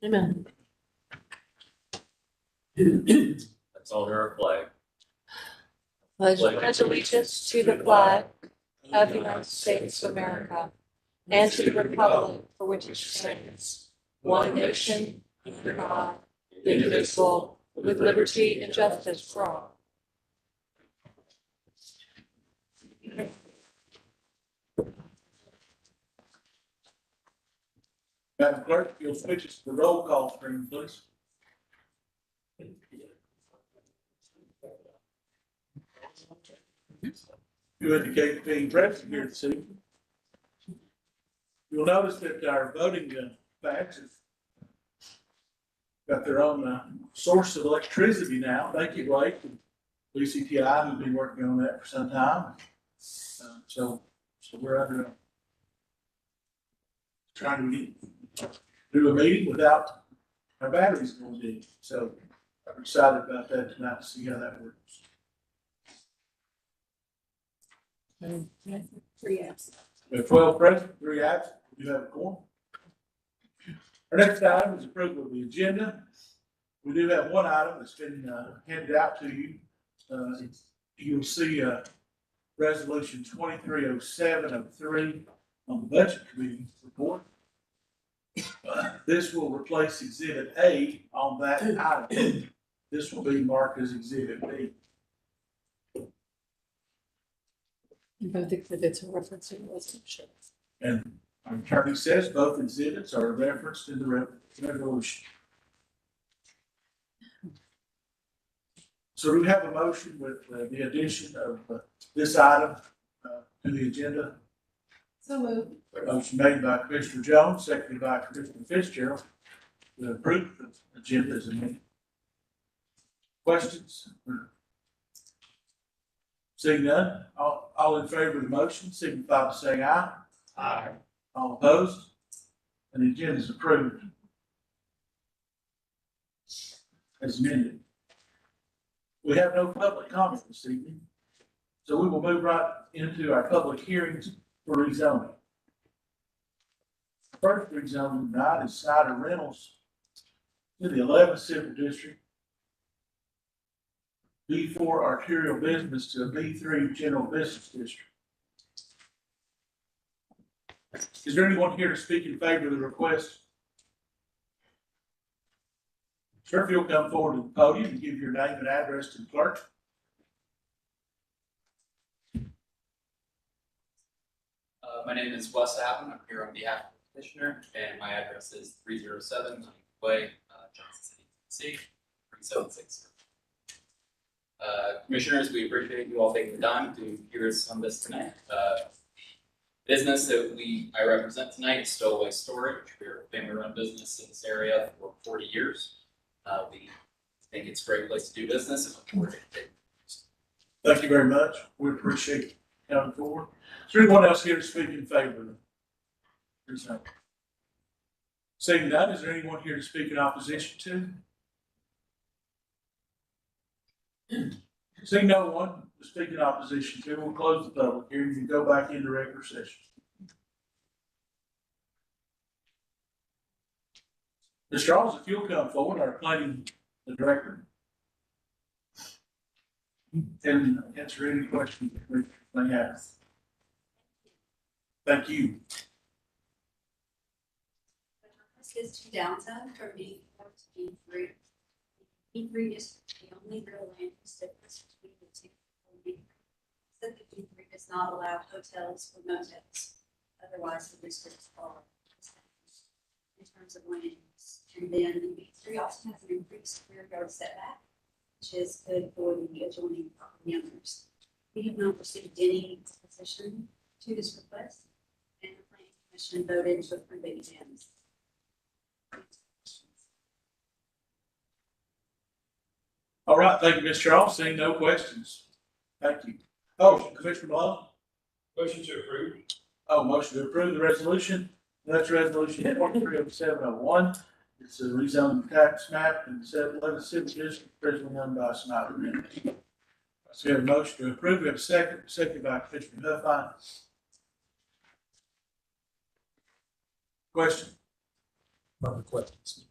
Amen. Let's honor our flag. Pledge allegiance to the flag of the United States of America and to the republic for which it stands, one nation, under God, indivisible, with liberty and justice for all. Madam Clerk, you'll switch us to the roll call screen, please. You indicate being present here this evening. You'll notice that our voting bags have got their own source of electricity now. Thank you, Blake, and BCTI, who've been working on that for some time. So we're under trying to do a meeting without our batteries going dead. So I'm excited about that tonight to see how that works. 3 absent. We have 12 present, 3 absent. We do have a quorum. Our next item is approval of the agenda. We do have one item that's been handed out to you. You'll see resolution 230703 on the budget committee report. This will replace exhibit A on that item. This will be marked as exhibit B. Both exhibits are referencing the resolution. And our attorney says both exhibits are referenced in the resolution. So do we have a motion with the addition of this item to the agenda? So moved. Motion made by Commissioner Jones, seconded by Commissioner Fitzgerald, to approve the agenda as amended. Questions? Seeing none, all in favor of the motion, signify by saying aye. Aye. All opposed? And the agenda is approved as amended. We have no public comment this evening, so we will move right into our public hearings for rezoning. First rezoning tonight is Snyder Reynolds to the 11th Civil District, B4 Arterial Business to a B3 General Business District. Is there anyone here to speak in favor of the request? Sir, if you'll come forward to the podium and give your name and address to the clerk. My name is Wes Allen. I'm here on behalf of the petitioner, and my address is 307 Way, Johnson City, Tennessee, 3760. Commissioners, we appreciate you all taking the time to hear us on this tonight. Business that I represent tonight is Stowaway Storage. We're a family-run business in this area for 40 years. We think it's a great place to do business, and look forward to it. Thank you very much. We appreciate you coming forward. Is there anyone else here to speak in favor of this? Seeing none, is there anyone here to speak in opposition to? Seeing no one to speak in opposition to, we'll close the public hearing and go back into regular session. Mr. Strauss, if you'll come forward, our planning director, and answer any questions that we may have. Thank you. This is to downtown from B4 to B3. B3 is the only real land use difference between the two. So the B3 does not allow hotels or motels. Otherwise, the districts are in terms of land use. And then the B3 also has an increased rear yard setback, which is good for the adjoining property owners. We have not received any opposition to this request, and the planning commission voted to approve it unanimously. All right, thank you, Mr. Strauss. Seeing no questions. Thank you. Oh, Commissioner Malone? Motion to approve. Oh, motion to approve the resolution. That's resolution 230701. It's a rezoning tax map in the 11th Civil District, presently run by Snyder Reynolds. So we have a motion to approve. We have a second by Commissioner Huffine. Question? Other questions?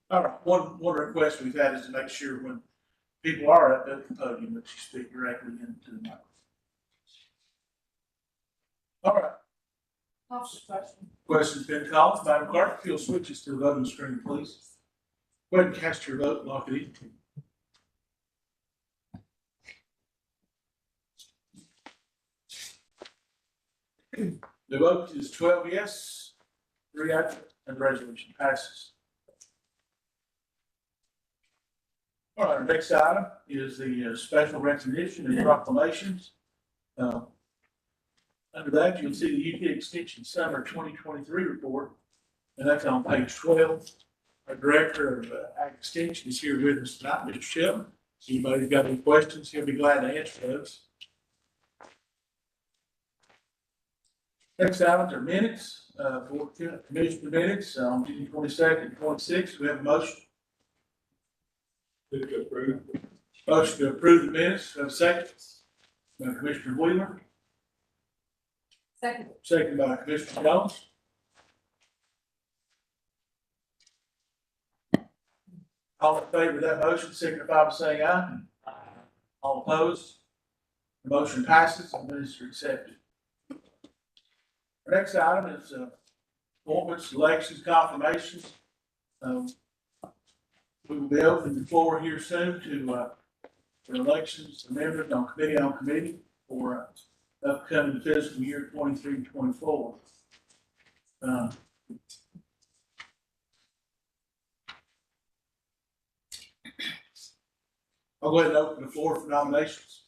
All right, one request we've had is to make sure when people are up at the podium, that you speak directly into the microphone. All right. Question's been called. Madam Clerk, if you'll switch us to the voting screen, please. Go ahead and cast your vote and lock it in. The vote is 12 yes, 3 absent, and the resolution passes. All right, our next item is the special recognition and proclamations. Under that, you'll see the UT Extension Summer 2023 report, and that's on page 12. Our Director of Ag Extension is here with us tonight, Mr. Shelton. If anybody's got any questions, he'll be glad to answer those. Next items are minutes, for commission minutes on June 22nd, 26th. We have a motion. Move to approve. Motion to approve the minutes. We have a second. By Commissioner Wheeler, Second. second by Commissioner Jones. All in favor of that motion, signify by saying aye. Aye. All opposed? The motion passes and minutes are accepted. Our next item is appointments, elections, confirmations. We will be opening the floor here soon to for elections, members on committee for upcoming fiscal year 23-24. I'll go ahead and open the floor for nominations.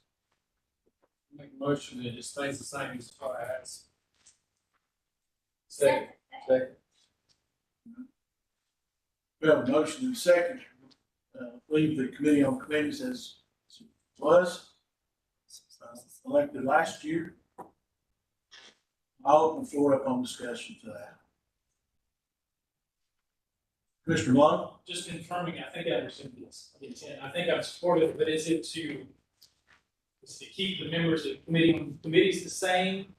Make a motion that it just stays the same as far as. Second. We have a motion and a second. Leave the committee on committees as it was elected last year. I'll open the floor up on discussion for that. Commissioner Blunt? Just confirming, I think I understand this, the intent, I think I'm supportive, but is it to keep the members of committees the same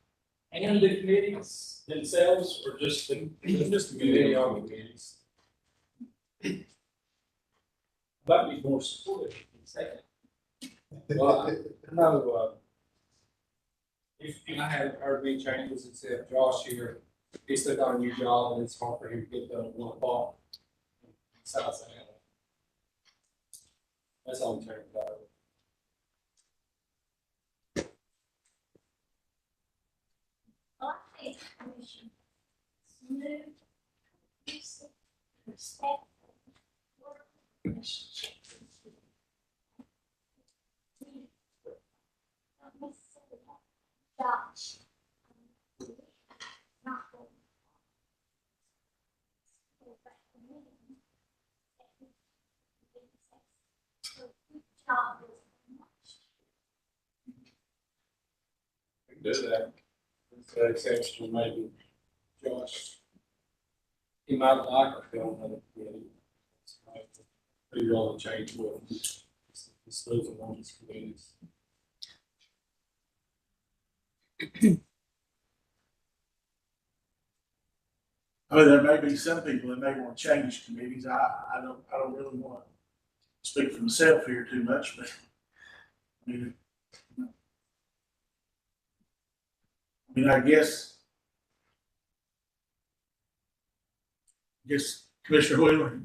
and the committees themselves, or just the committee on the committees? Might be more supportive in a second. Well, I know, if I had heard any changes, except Josh here, he took on a new job and it's hard for him to get done at 1 o'clock. Besides that, that's all I'm talking about. Smooth, respectful, relationship. Josh. Not Do that. The exception maybe Josh. He might like or feel another committee. Figure all the change with this losing on these committees. I mean, there may be some people that may want to change committees. I don't really want to speak for myself here too much, but I guess Commissioner Wheeler.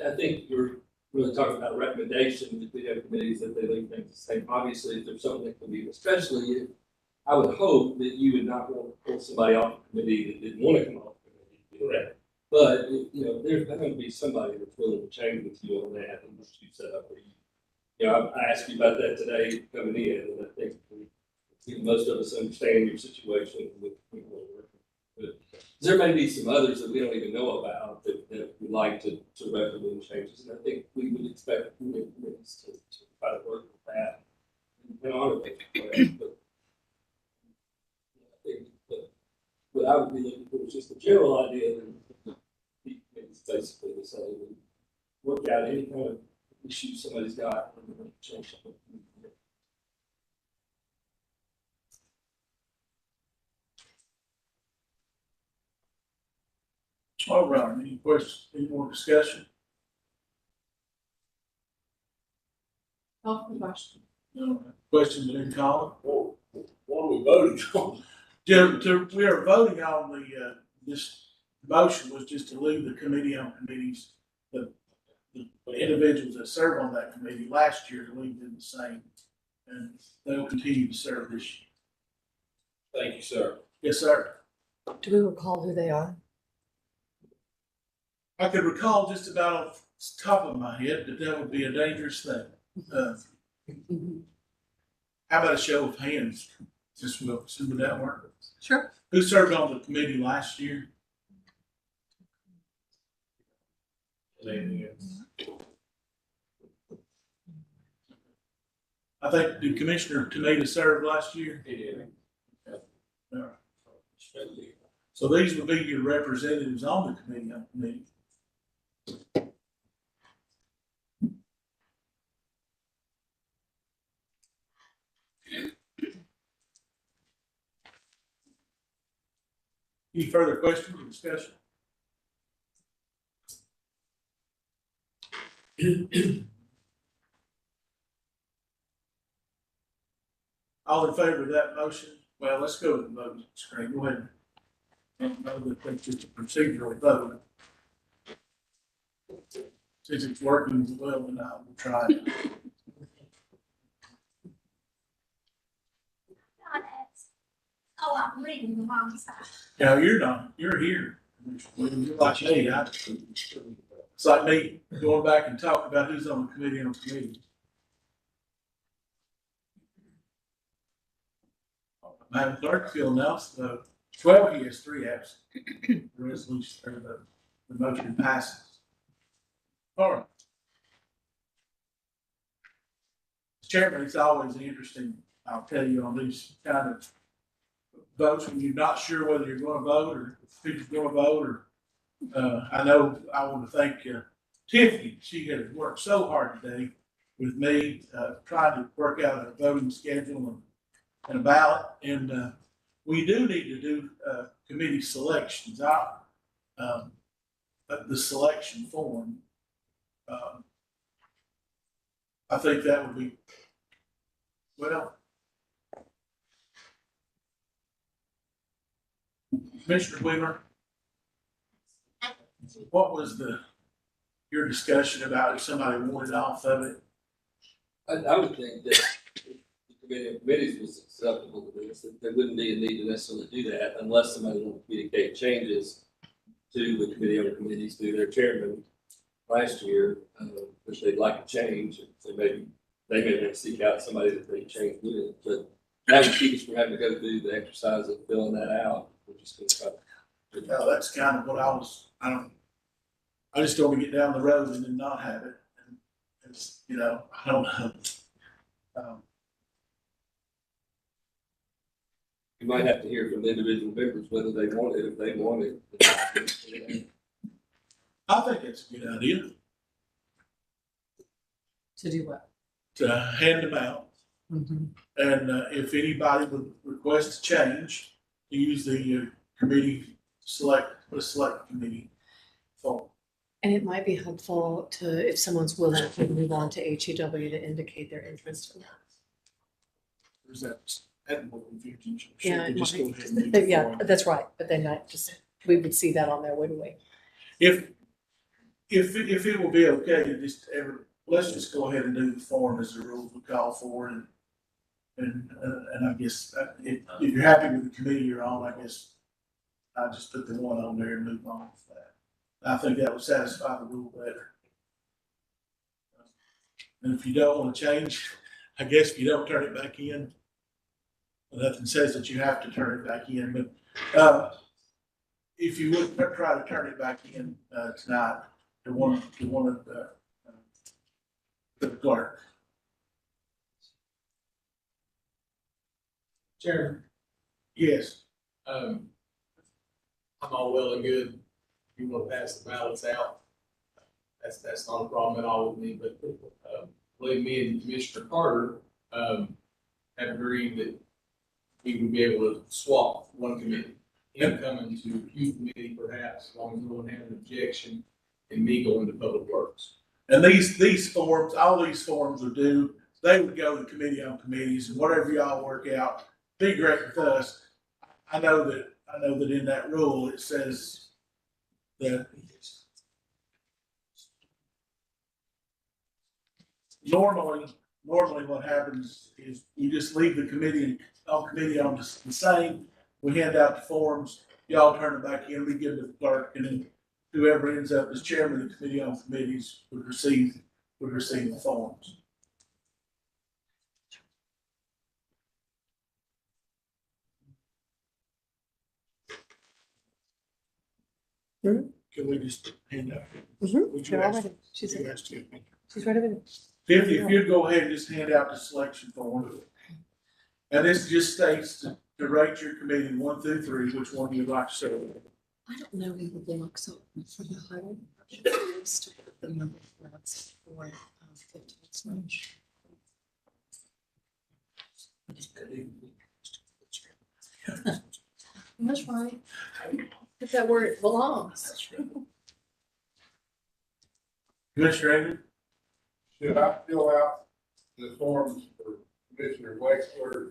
I think you're really talking about recommendations. If we have committees that they leave things the same, obviously, if there's something that can be, especially if, I would hope that you would not want to pull somebody off the committee that didn't want to come off the committee. Correct. But, there's going to be somebody that's willing to change with you on that and what you set up for you. I asked you about that today coming in, and I think most of us understand your situation with people working. But there may be some others that we don't even know about that would like to recommend changes, and I think we would expect committees to try to work with that and honor it. But I think that what I would be looking for is just a general idea that it's basically the same. And work out any kind of issue somebody's got and change something. All right, any questions, any more discussion? Call for the question. No. Questions been called? What are we voting on? We are voting on the, this motion was just to leave the committee on committees, the individuals that served on that committee last year, to leave them the same. And they'll continue to serve this year. Thank you, sir. Yes, sir. Do we recall who they are? I could recall just about off the top of my head, but that would be a dangerous thing. How about a show of hands? Just will, would that work? Sure. Who served on the committee last year? I think, did Commissioner Tomita serve last year? He did. All right. So these would be your representatives on the committee. Any further questions or discussion? All in favor of that motion? Well, let's go with the vote screen. Go ahead. I don't know that that's just a procedural vote. Since it's working well, then I will try it. Oh, I'm reading the wrong side. No, you're not. You're here. You're like me. It's like me going back and talking about who's on the committee on the committee. Madam Clerk, if you'll announce the 12, he has 3 absent. The resolution, or the motion passes. All right. Chairman, it's always interesting, I'll tell you, on these kind of votes when you're not sure whether you're going to vote or who's going to vote. Or I know I want to thank Tiffany. She has worked so hard today with me, trying to work out a voting schedule and a ballot. And we do need to do committee selections. The selection form. I think that would be, well, Commissioner Wheeler, what was your discussion about if somebody wanted off of it? I would think that if the committee of committees was acceptable to this, that there wouldn't be a need to necessarily do that unless somebody wanted to communicate changes to the committee of committees through their chairman last year, which they'd like to change. So maybe they may seek out somebody that they change with, but that would keep us from having to go through the exercise of filling that out. We're just going to try to. No, that's kind of what I just don't want to get down the road and then not have it. And it's, I don't know. You might have to hear from the individual members whether they want it, if they want it. I think it's a good idea To do what? to hand them out. And if anybody would request a change, to use the committee select committee form. And it might be helpful to, if someone's willing to move on to HEW, to indicate their interest in that. There's that more confusion. Yeah, it Just go might. ahead and do the Yeah, form. that's right, but then we would see that on there, wouldn't we? If it will be okay, let's just go ahead and do the form as the rules would call for, and I guess if you're happy with the committee you're on, I guess I just put the one on there and move on with that. I think that would satisfy the rule better. And if you don't want to change, I guess if you don't turn it back in, nothing says that you have to turn it back in, but if you would try to turn it back in tonight to one of the clerk. Chairman, Yes. I'm all well and good. You want to pass the ballots out? That's not a problem at all with me, but, believe me and Commissioner Carter, have agreed that we would be able to swap one committee. him coming to Q committee perhaps, as long as no one has an objection, and me going to public works. And these forms, all these forms are due, they would go to committee on committees, and whatever y'all work out, be great with us. I know that in that rule, it says that normally what happens is you just leave the committee on the same. We hand out the forms, y'all turn it back in, we give it to the clerk, and then whoever ends up as chairman of the committee on committees would receive the forms. Can we just hand out? Would you ask? She's you ask to- ready with it. Tiffany, if you'd go ahead and just hand out the selection form. And this just states to rate your committee 1 through 3, which one you'd like to serve. I don't know any blocks open for the highway. Most of the number of blocks for 15 lunch. That's right. Put that where it belongs. Commissioner Avery? Should I fill out the forms for Commissioner Wexler?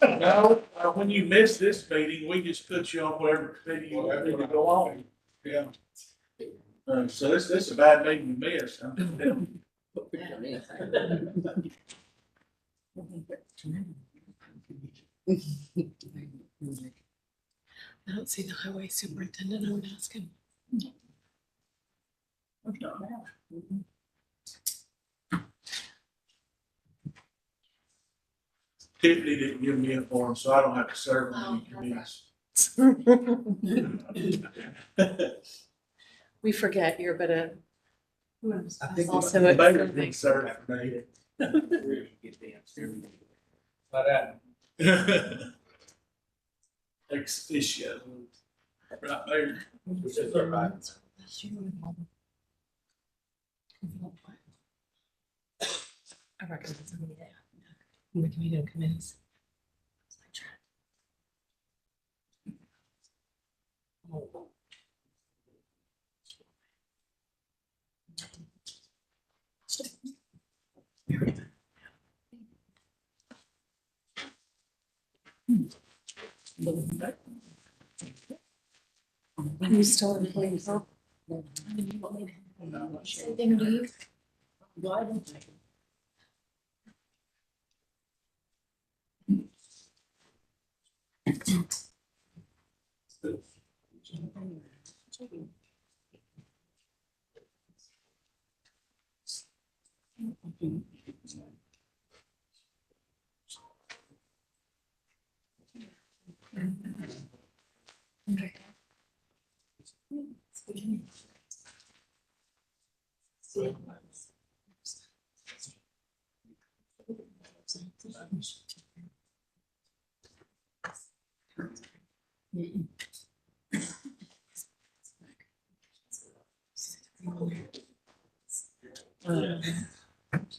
No, when you miss this meeting, we just put you on whatever committee you want to go on. Yeah. So this is a bad meeting to miss. Huh? I don't see the highway superintendent. I would ask him. Tiffany didn't give me a form, so I don't have to serve on any committees. We forget you're but a. I think Also the a- mayor didn't serve for me. Ex officio. Right there. I recommend somebody that. The committee of committees. Are you still in place? Anything to you? Why don't I?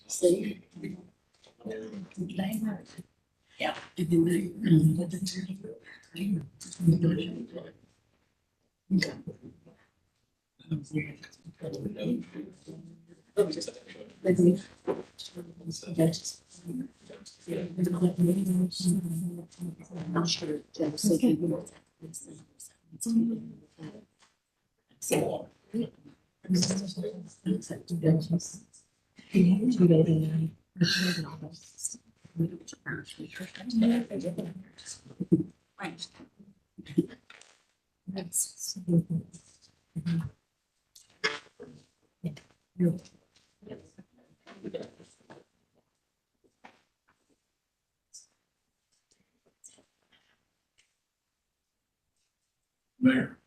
See? Yeah. And then Mayor.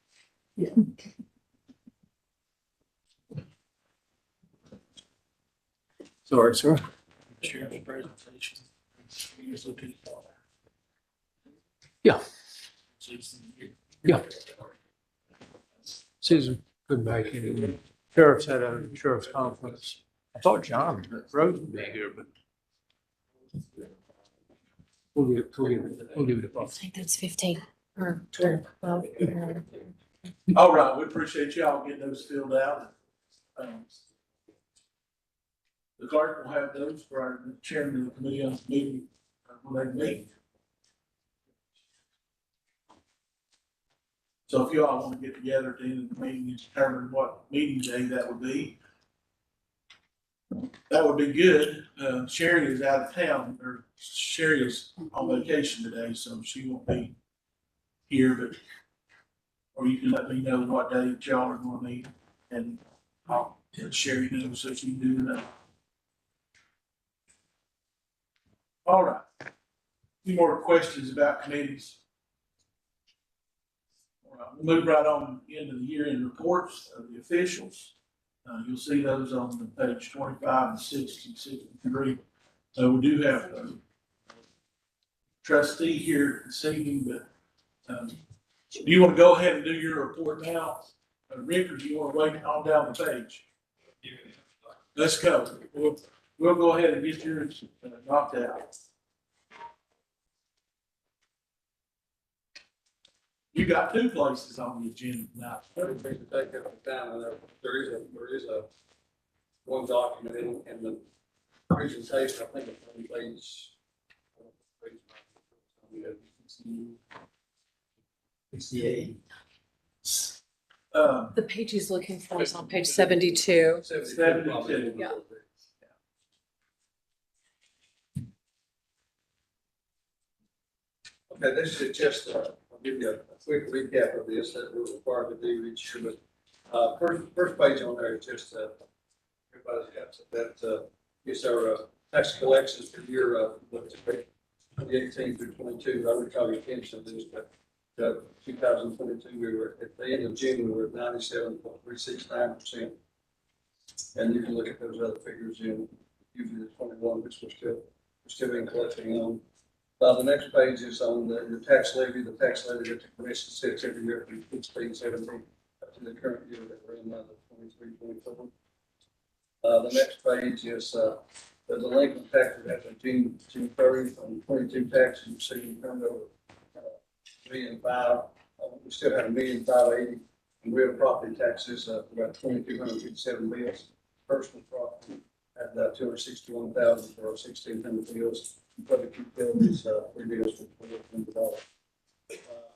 Sorry, sir. Share the presentation. Yeah. Yeah. Susan couldn't make it. Sheriff's had a sheriff's conference. I thought John Rose would be here, but We'll give it a I buzz. think that's 15 or 12. Well, All right, we appreciate y'all getting those filled out. The clerk will have those for our chairman of the committee on the meeting, when they meet. So if you all want to get together at the end of the meeting and determine what meeting day that would be, that would be good. Sherry is out of town, or Sherry is on vacation today, so she won't be here, but, or you can let me know what day y'all are going to meet, and I'll let Sherry know so she can do that. All right. Any more questions about committees? All right, we'll move right on into the year-end reports of the officials. You'll see those on the page 25 and 60 and 63. So we do have a trustee here this evening, but do you want to go ahead and do your report now, Rick, or do you want to wait on down the page? Let's go. We'll go ahead and get yours knocked out. You got two places on the agenda tonight. I don't think to take up the time, and there is a one document in the presentation, I think it's on page. The page he's looking for is on page 72. 72. Yeah. Okay, this is just, I'll give you a quick recap of this that we're required to do each year, but, first page on there is just, everybody's got that, is our, tax collections for the year, 2018 through 22. I would call your attention to this, but, 2022, we were, at the end of June, we were at 97.369%. And you can look at those other figures in, usually the 21, which we're still in collecting on. The next page is on the tax levy. The tax levy that the commission sets every year from 16, 17 up to the current year that we're in, the 23, 24. The next page is the delinquent tax that has June 30 on 22 taxes. You see, we turned over $1,000,005. We still have $1,580,000 in real property taxes, about 2,257 bills. Personal property had 261,000 for 1,600 bills. Public utilities, 3 bills for $1,200.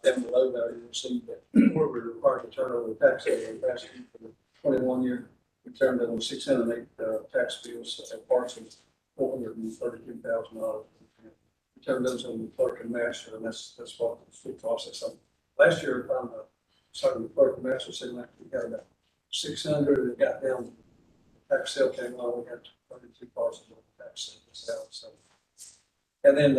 Down below there, you'll see that where we're required to turn over the tax levy last year for the 21 year, we turned over 608 tax bills at parts of $432,000. We turned those over to clerk and master, and that's what the process. Last year, I'm starting the clerk and master, said like we got about 600, and it got down. The tax sale came on, we had 32 parcels of the tax sale. So. And then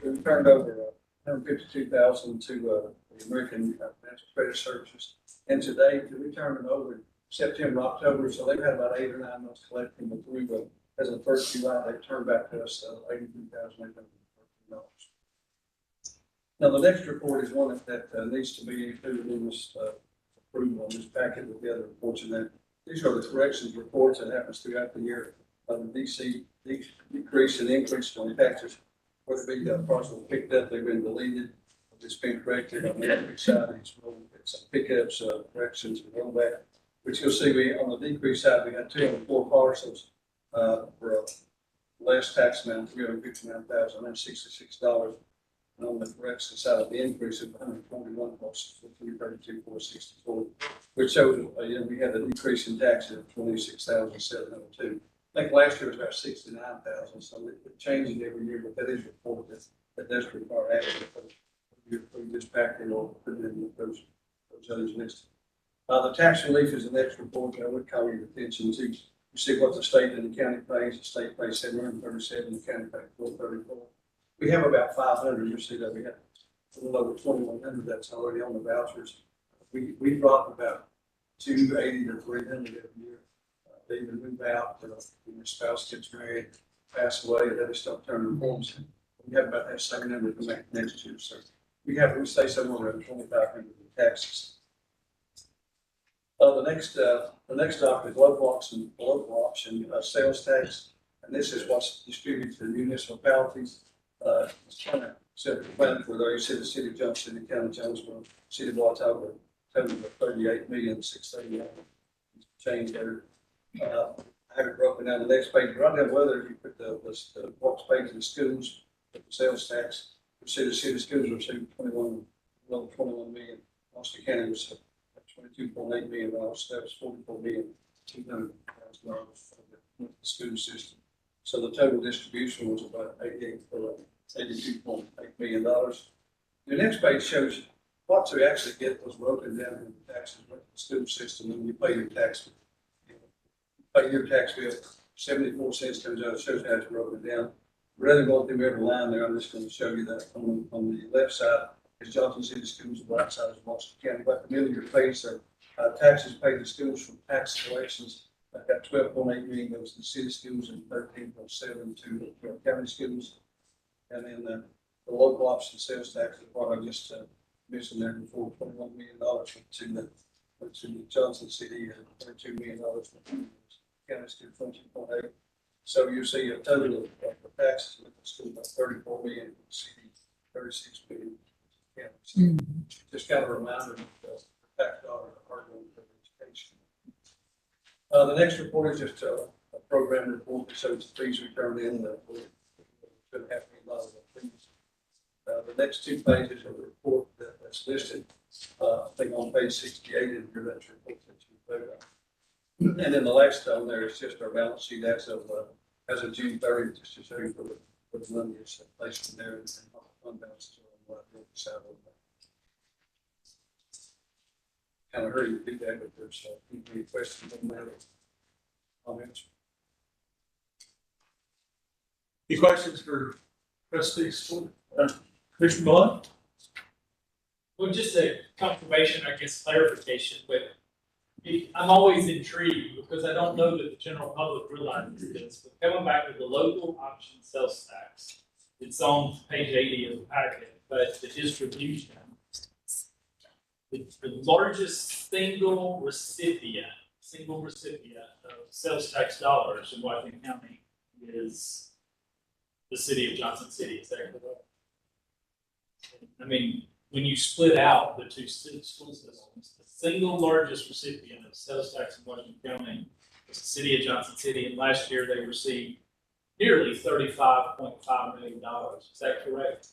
we turned over 152,000 to the American Financial Credit Services. And today, we turned them over in September, October, so they've had about 8 or 9 months collecting them through. As of the 1st of July, they turned back to us $83,813. Now, the next report is one that needs to be included in this approval on this packet with the other reports in there. These are the corrections reports that happens throughout the year. The decrease and increase on taxes, whether it be parcels picked up, they've been deleted, it's been corrected on the other side. It's pickups, corrections, and rollback. Which you'll see, on the decrease side, we had 204 parcels for a last tax amount, $359,066. And on the correction side, the increase of 141 parcels for $332,464, which shows we had a decrease in taxes of 26,702. I think last year was about 69,000, so it changes every year, but that is reported that does require action for you approve this packet or put it in those others listed. The tax relief is the next report that I would call your attention to. You see what the state and the county pays. The state pays 737, the county pays 434. We have about 500. You see that we have a little over 2,100 that's already on the vouchers. We drop about 280 to 300 every year. They either move out, when your spouse gets married, pass away, they start turning forms. We have about that same number to make next year. So we stay somewhere around 2,500 in taxes. The next document is local option sales tax, and this is what's distributed to the municipalities. Just trying to set the plan for there, you see the city of Johnson City, county of Jonesboro, city of Watauga, total of 38,631,000. Change there. I have it broken down the next page, right down whether you put the box page of the schools, the sales tax, the city schools received 21 million. Austin County was $22.8 million, so that was $44,200,000 for the school system. So the total distribution was about $82.8 million. The next page shows what to actually get those broken down in the taxes, with the school system, and you pay your tax. Pay your tax bill, 74 cents comes out, shows how it's broken down. Rather than going through every line there, I'm just going to show you that on the left side is Johnson City Schools, the right side is Washington County. About the middle of your page are taxes paid to schools from tax collections. I've got 12.8 million goes to city schools and 13.7 to county schools. And then the local option sales tax is what I just mentioned there before, $21 million to the Johnson City and $32 million from county school, 22.8. So you see a total of the taxes with the school about 34 million, the city 36 million. Yeah. Just kind of a reminder that the tax dollars are hard going for education. The next report is just a program report that shows the fees we turned in. $2.5 million of fees. The next two pages of the report that's listed, I think on page 68 in your that's report that you vote on. And then the last on there is just our balance sheet as of June 30th, just to show you for the money is placed in there and what the fund balances are on the liability side of that. Kind of hurry to do that, but there's any questions on that or comments? Any questions for trustees? Commissioner Blunt? Well, just a confirmation, I guess clarification, but I'm always intrigued because I don't know that the general public realizes this, but coming back to the local option sales tax, it's on page 80 of the packet, but the distribution, the largest single recipient of sales tax dollars in Washington County is the city of Johnson City. Is that correct? I mean, when you split out the two school systems, the single largest recipient of sales tax in Washington County is the city of Johnson City, and last year they received nearly $35.5 million. Is that correct?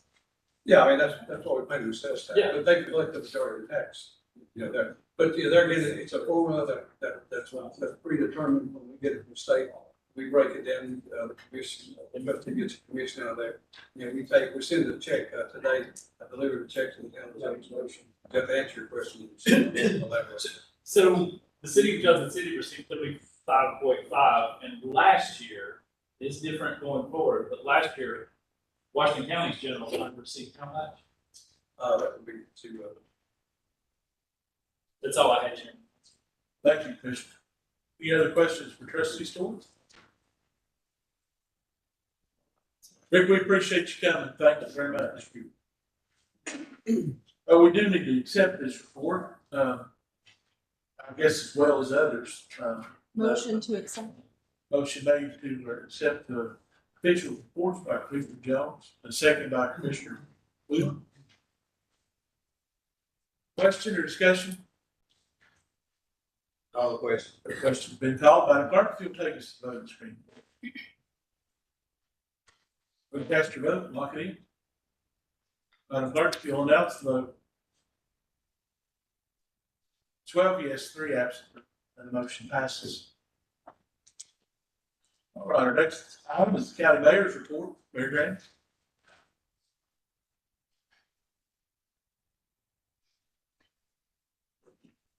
Yeah, I mean, that's what we pay the sales tax, Yeah. but they collect the majority of the tax. You know, but they're getting, it's a formula that's predetermined when we get it from state. We break it down, the commission, the gets a commission out of there. You know, we send a check today, I delivered a check to the county executive motion. Just to answer your question. So the city of Johnson City received 35.5, and last year is different going forward, but last year Washington County's general fund received how much? That would be to, That's all I had, Chairman. Thank you, Commissioner. Any other questions for trustee Stewart? Rick, we appreciate you coming. Thank you very much. We do need to accept this report, I guess as well as others. Motion to accept. Motion made to accept the official reports by Commissioner Jones, and second by Commissioner Wheeler. Question or discussion? Call the question. The question's been called. Madam Clerk, if you'll take us to the voting screen. We'll cast your vote and lock it in. Madam Clerk, if you'll announce the vote. 12 yes, 3 absent, and the motion passes. All right, our next item is the county mayor's report. Mayor Grant.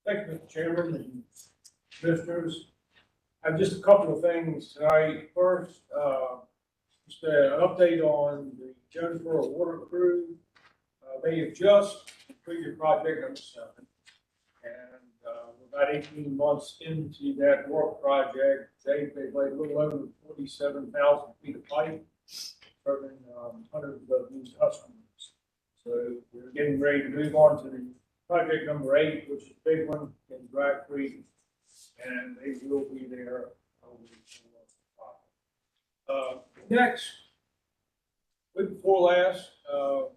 Thank you, Mr. Chairman and commissioners. I have just a couple of things tonight. First, just an update on the Jonesboro Water Crew. They have just completed project number 7. And we're about 18 months into that work project. They've laid a little over 47,000 feet of pipe, serving hundreds of new customers. So we're getting ready to move on to the project number 8, which is a big one in Dry Creek, and they will be there over the next week before last, the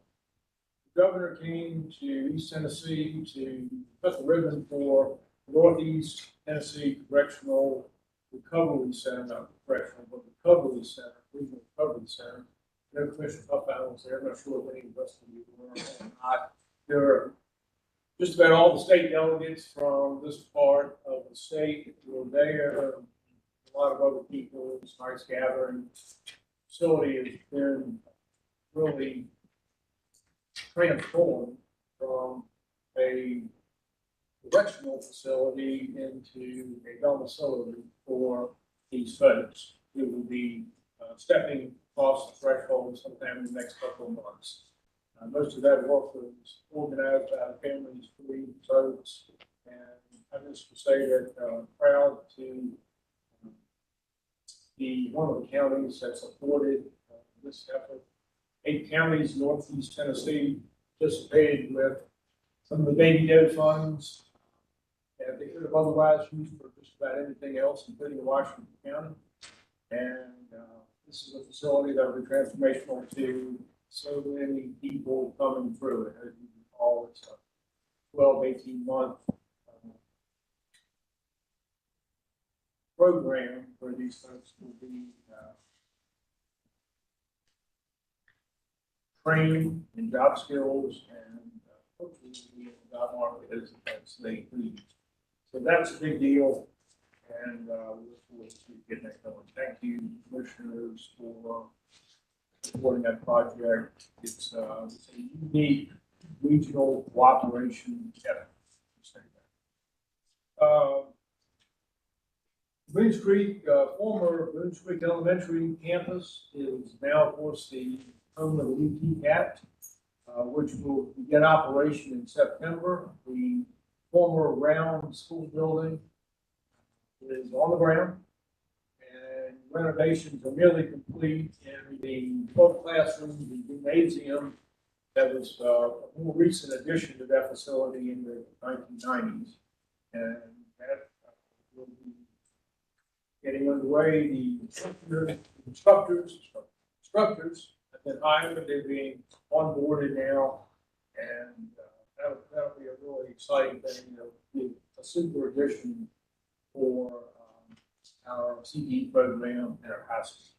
governor came to East Tennessee to cut the ribbon for Northeast Tennessee Correctional Recovery Center, not correctional, but recovery center, regional recovery center. No Commissioner Puffin was there, I'm not sure if any of us of you were or not. There are just about all the state delegates from this part of the state were there. A lot of other people, it's a nice gathering. Facility has been really transformed from a correctional facility into a domiciliary for these folks who will be stepping across the threshold sometime in the next couple of months. Most of that work was organized by the families, free folks, and I just to say that I'm proud to be one of the counties that supported this effort. 8 counties, Northeast Tennessee, participated with some of the baby doe funds that they could have otherwise used for just about anything else, including Washington County. And this is a facility that will be transformational to so many people coming through it. As you recall, it's a 12, 18-month program where these folks will be trained in job skills and hopefully be in the job market as they leave. So that's a big deal, and we look forward to getting that going. Thank you, commissioners, for supporting that project. It's a unique regional cooperation effort. Boones Creek, former Boones Creek Elementary campus is now, of course, the home of the new TCAT, which will begin operation in September. The former round school building is on the ground, and renovations are nearly complete in the 12 classrooms, the gymnasium that was a more recent addition to that facility in the 1990s. And that will be getting underway. The instructors have been hired, they're being onboarded now, and that'll be a really exciting thing. It'll be a super addition for our CE program and our high schools.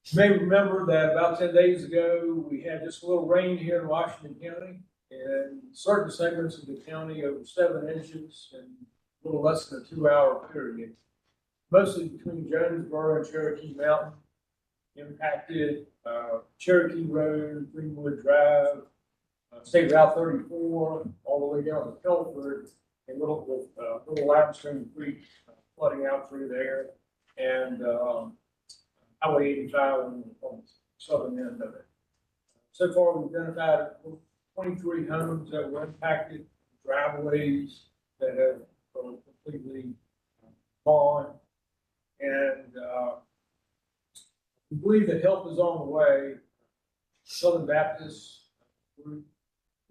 You may remember that about 10 days ago, we had just a little rain here in Washington County, and certain segments of the county over 7 inches in a little less than a 2-hour period, mostly between Jonesboro and Cherokee Mountain, impacted Cherokee Road, Greenwood Drive, State Route 34, all the way down to Telford, and little Limestone Creek flooding out through there, and Highway 85 on the southern end of it. So far, we've identified 23 homes that were impacted, driveways that have completely gone, and we believe that help is on the way. Southern Baptist group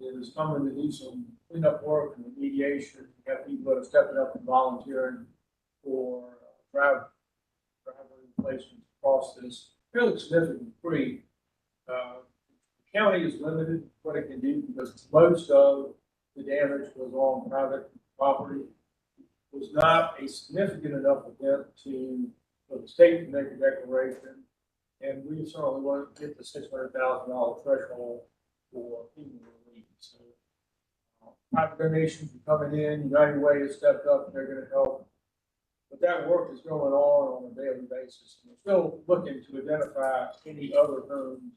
is coming to do some cleanup work and remediation. We have people that are stepping up and volunteering for driveway replacements across this fairly significant creek. The county is limited what it can do because most of the damage was on private property. It was not a significant enough event for the state to make a declaration, and we certainly want to get the $600,000 threshold for FEMA relief. So private donations are coming in. United Way has stepped up and they're going to help. But that work is going on a daily basis. And we're still looking to identify any other homes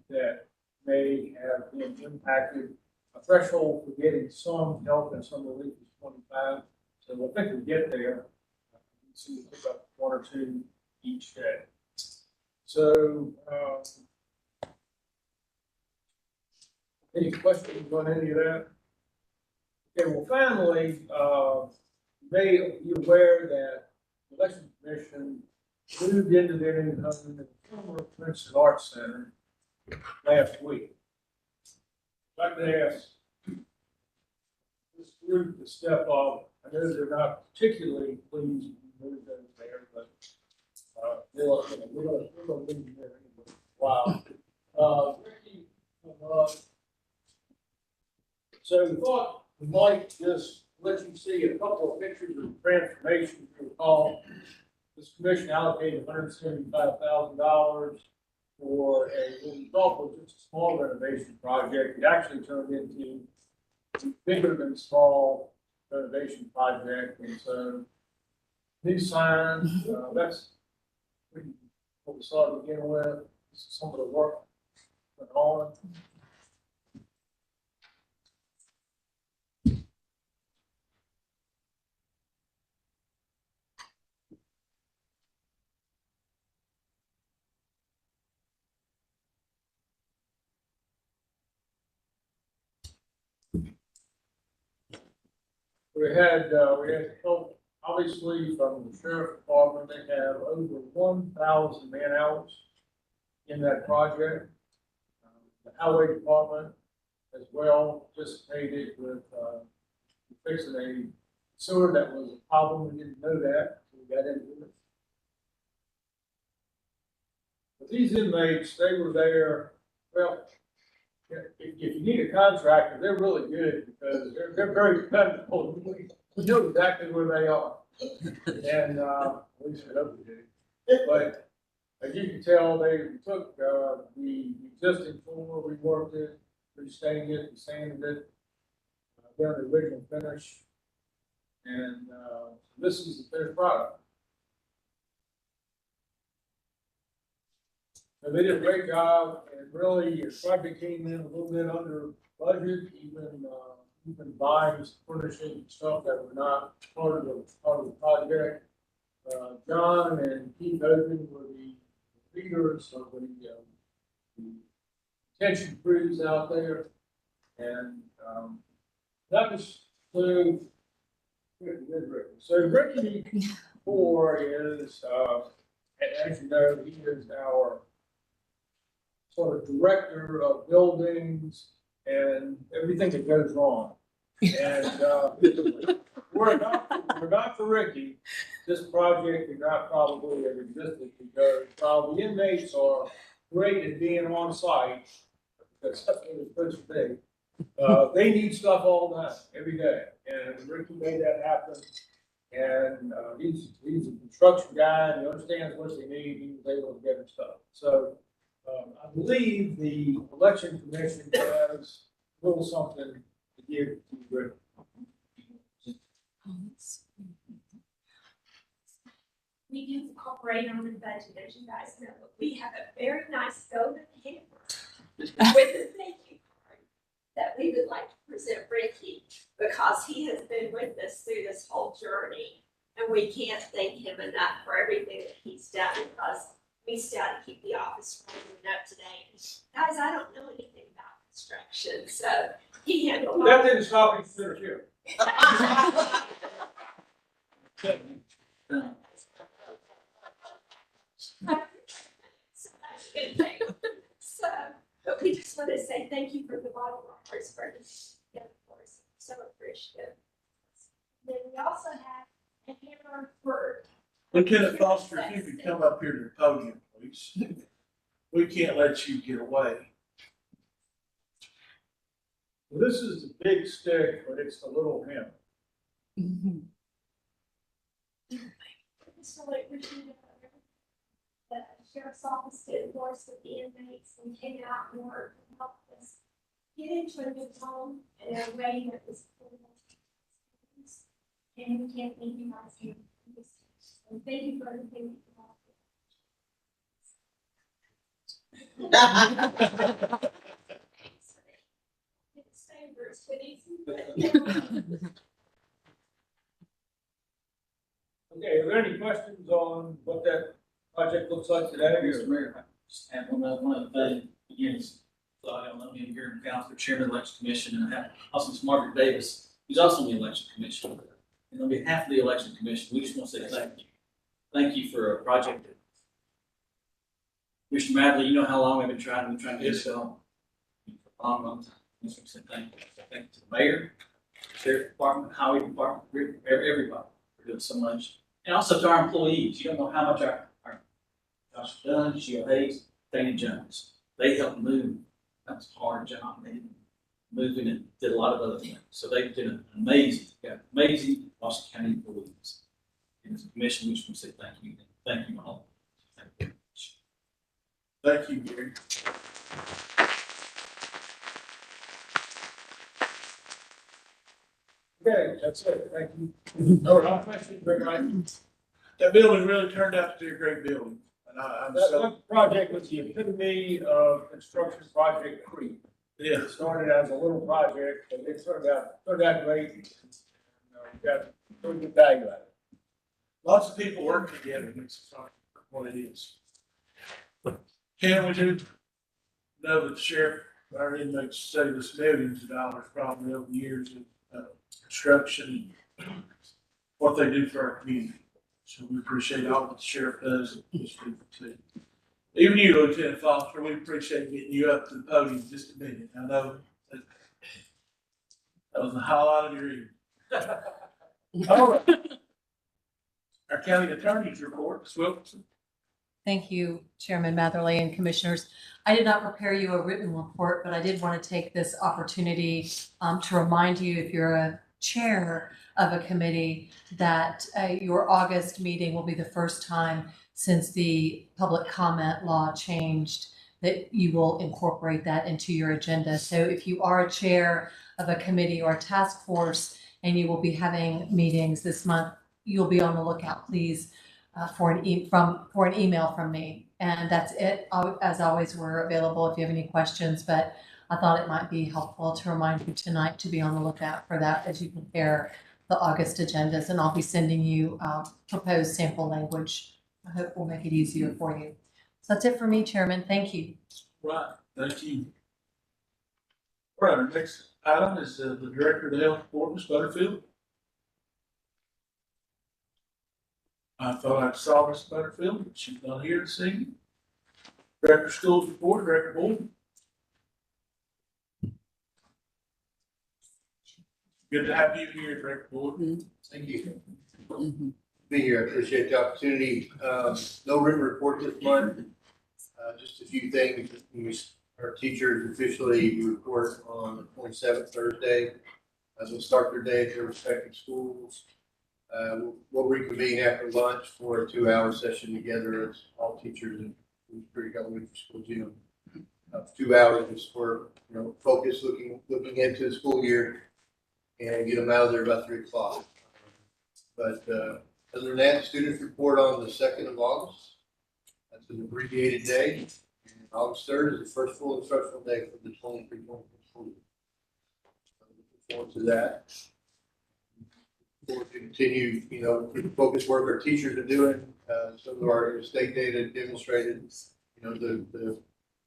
that may have been impacted. A threshold for getting some help and some relief is 25. So I think we get there. You see, we pick up 1 or 2 each day. So, any questions on any of that? Okay, well, finally, you may be aware that the Election Commission moved into their new home in the former Princeton Arts Center last week. I'd like to ask this group to step up. I know they're not particularly pleased to move those there, but we're going to leave them there anyway. Wow. Ricky, so we thought we might just let you see a couple of pictures of transformation. If you recall, this commission allocated $175,000 for what we thought was just a small renovation project. It actually turned into a bigger than small renovation project. And so new signs, that's what we saw to begin with. This is some of the work went on. We had help, obviously, from the sheriff department. They have over 1,000 man hours in that project. The highway department as well participated with, fixing a sewer that was a problem. We didn't know that, so we got into it. But these inmates, they were there, well, if you need a contractor, they're really good because they're very dependable. We know exactly where they are. And, at least I hope we do. But as you can tell, they took, the existing floor, reworked it, restained it, sanded it, done the original finish. And, this is the finished product. So they did a great job, and really, the project came in a little bit under budget, even buying furnishing and stuff that were not part of the project. John and Keith Hogan were the leaders of the detention crews out there, and that was so. So Ricky Moore is, as you know, he is our sort of director of buildings and everything that goes wrong. And we're not for Ricky. This project would not probably have existed because while the inmates are great at being on site, because that's what it's supposed to be, they need stuff all the time, every day. And Ricky made that happen. And he's a construction guy and he understands what they need. He was able to get them stuff. So I believe the election commission has a little something to give to Rick. We do cooperate on the budget, as you guys know, but we have a very nice golden hammer with a thank you card that we would like to present Ricky because he has been with us through this whole journey. And we can't thank him enough for everything that he's done because we still have to keep the office running up to date. Guys, I don't know anything about construction, so he handled That didn't stop him from here. So that's a good thing. So, but we just want to say thank you for the bottom of our hearts for this. Yeah, of course, so appreciative. Then we also have a hammer for. Lieutenant Foster, if you could come up here to the podium, please. We can't let you get away. This is the big stick, but it's the little hammer. So like Richard, the sheriff's office did endorse with the inmates and came out and worked and helped us get into a new home in a way that was affordable. And we can't thank you guys enough. And thank you for everything Okay, are there any questions on what that project looks like today? Mr. Mayor, just add one other thing, again, it's, I don't know, being here in council, chairman of the election commission, and I have also Ms. Margaret Davis, who's also on the election commission. And on behalf of the election commission, we just want to say thank you. Thank you for a project that, Commissioner Madley, you know how long I've been trying to get this going. For a long, long time. I just want to say thank you. Thank you to the mayor, sheriff department, highway department, everybody for doing so much. And also to our employees. You don't know how much our Josh Dunn, Sheila Hayes, Danny Jones. They helped move. That was a hard job. They moved in and did a lot of other things. So they did an amazing Washington County employees. And as a commission, we just want to say thank you. Thank you all. Thank you. Thank you, Gary. Okay, that's it, thank you. All right, questions, Rick, right? That building really turned out to be a great building, and I'm so, That project was the epitome of construction project creep. yeah. It started as a little project, but it turned out great. We got pretty good value out of it. Lots of people working together makes it hard what it is. Can we do know that the sheriff, our inmates saved us millions of dollars probably over the years of construction, what they do for our community. So we appreciate all that the sheriff does and his people too. Even you, Lieutenant Foster, we appreciate getting you up to the podium in just a minute. I know that was the highlight of your evening. All right. Our county attorney's report, Ms. Wilkinson. Thank you, Chairman Matherly and Commissioners. I did not prepare you a written report, but I did want to take this opportunity to remind you, if you're a chair of a committee, that your August meeting will be the first time since the public comment law changed that you will incorporate that into your agenda. So if you are a chair of a committee or a task force and you will be having meetings this month, you'll be on the lookout, please, for an email from me. And that's it. As always, we're available if you have any questions, but I thought it might be helpful to remind you tonight to be on the lookout for that as you prepare the August agendas. And I'll be sending you proposed sample language. I hope will make it easier for you. So that's it for me, Chairman. Thank you. Right, thank you. All right, our next item is the Director of the Health Department, Ms. Butterfield. I thought I saw Ms. Butterfield, but she's not here this evening. Director of Schools report, Director Boyd. Good to have you here, Director Boyd. Thank you. Be here, I appreciate the opportunity. No written report this month. Just a few things. Our teachers officially report on the 27th Thursday, as we'll start their day at their respective schools. We'll reconvene after lunch for a 2-hour session together as all teachers in Pretty Elementary School gym. 2 hours is for, focus looking into the school year and get them out of there about 3 o'clock. But other than that, students report on the 2nd of August. That's an abbreviated day. And August 3rd is the first full instructional day for the 23-24 school year. Looking forward to that. We'll continue, the focus work our teachers are doing. Some of our state data demonstrated, the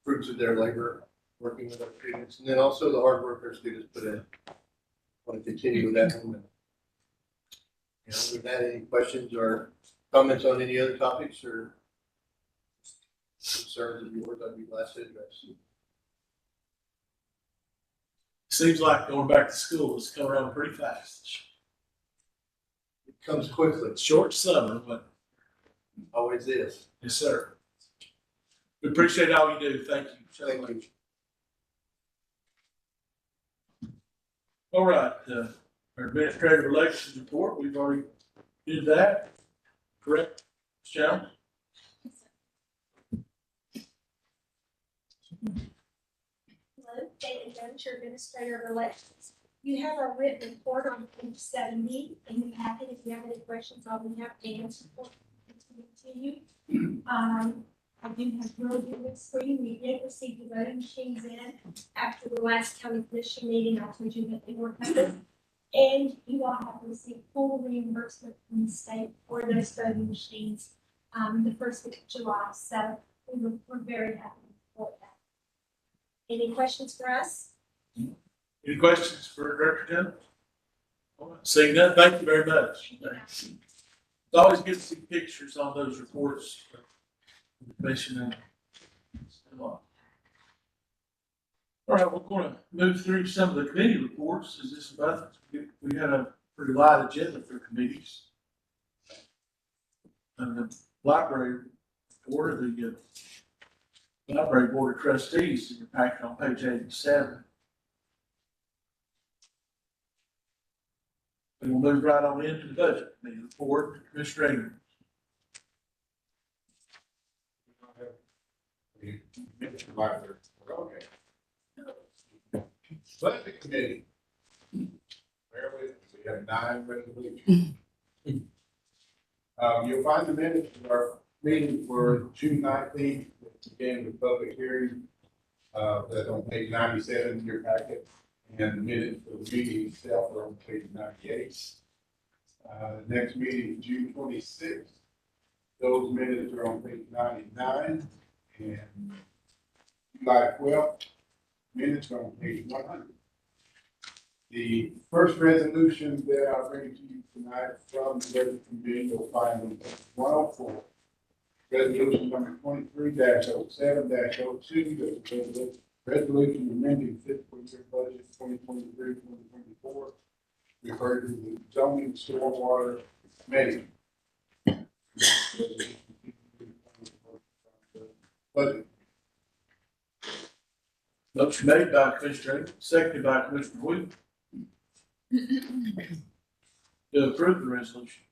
fruits of their labor working with our students, and then also the hard work our students put in. I want to continue with that moment. With that, any questions or comments on any other topics or concerns of yours, I'd be glad to address. Seems like going back to school is coming around pretty fast. It comes quickly. It's short summer, but Always is. yes, sir. We appreciate all you do. Thank you. Thank you. All right, our administrative elections report, we've already did that. Correct, Michelle? Hello, David Jones, your Administrator of Elections. You have a written report on page 70 in the packet. If you have any questions, I'll be happy to answer to you. I do have real good news for you. We did receive the voting machines in after the last county commission meeting. I told you that they were covered. And you all have received full reimbursement from the state for those voting machines the first week of July. So we're very happy for that. Any questions for us? Any questions for Director Jones? Seeing none, thank you very much. It's always good to see pictures on those reports. Commission. All right, we're going to move through some of the committee reports. Is this about? We had a pretty light agenda for committees. And the library order, the Library Board of Trustees in your packet on page 87. And we'll move right on into the budget committee report, Commissioner Ingram. Okay. Budget committee. Bear with us, we have 9 resolutions. You'll find the minutes of our meeting for June 19th, which began with public hearing. That's on page 97 in your packet, and the minutes for the meeting itself are on page 98. Next meeting is June 26th. Those minutes are on page 99, and July 12th, minutes are on page 100. The first resolution that I'll bring to you tonight from the budget committee, you'll find on page 104. Resolution number 23-07-02, resolution amending fiscal year budget 2023-2024. Referred to the zoning stormwater committee. Budget. Motion made by Commissioner Ingram, seconded by Commissioner Williams. To approve the resolution.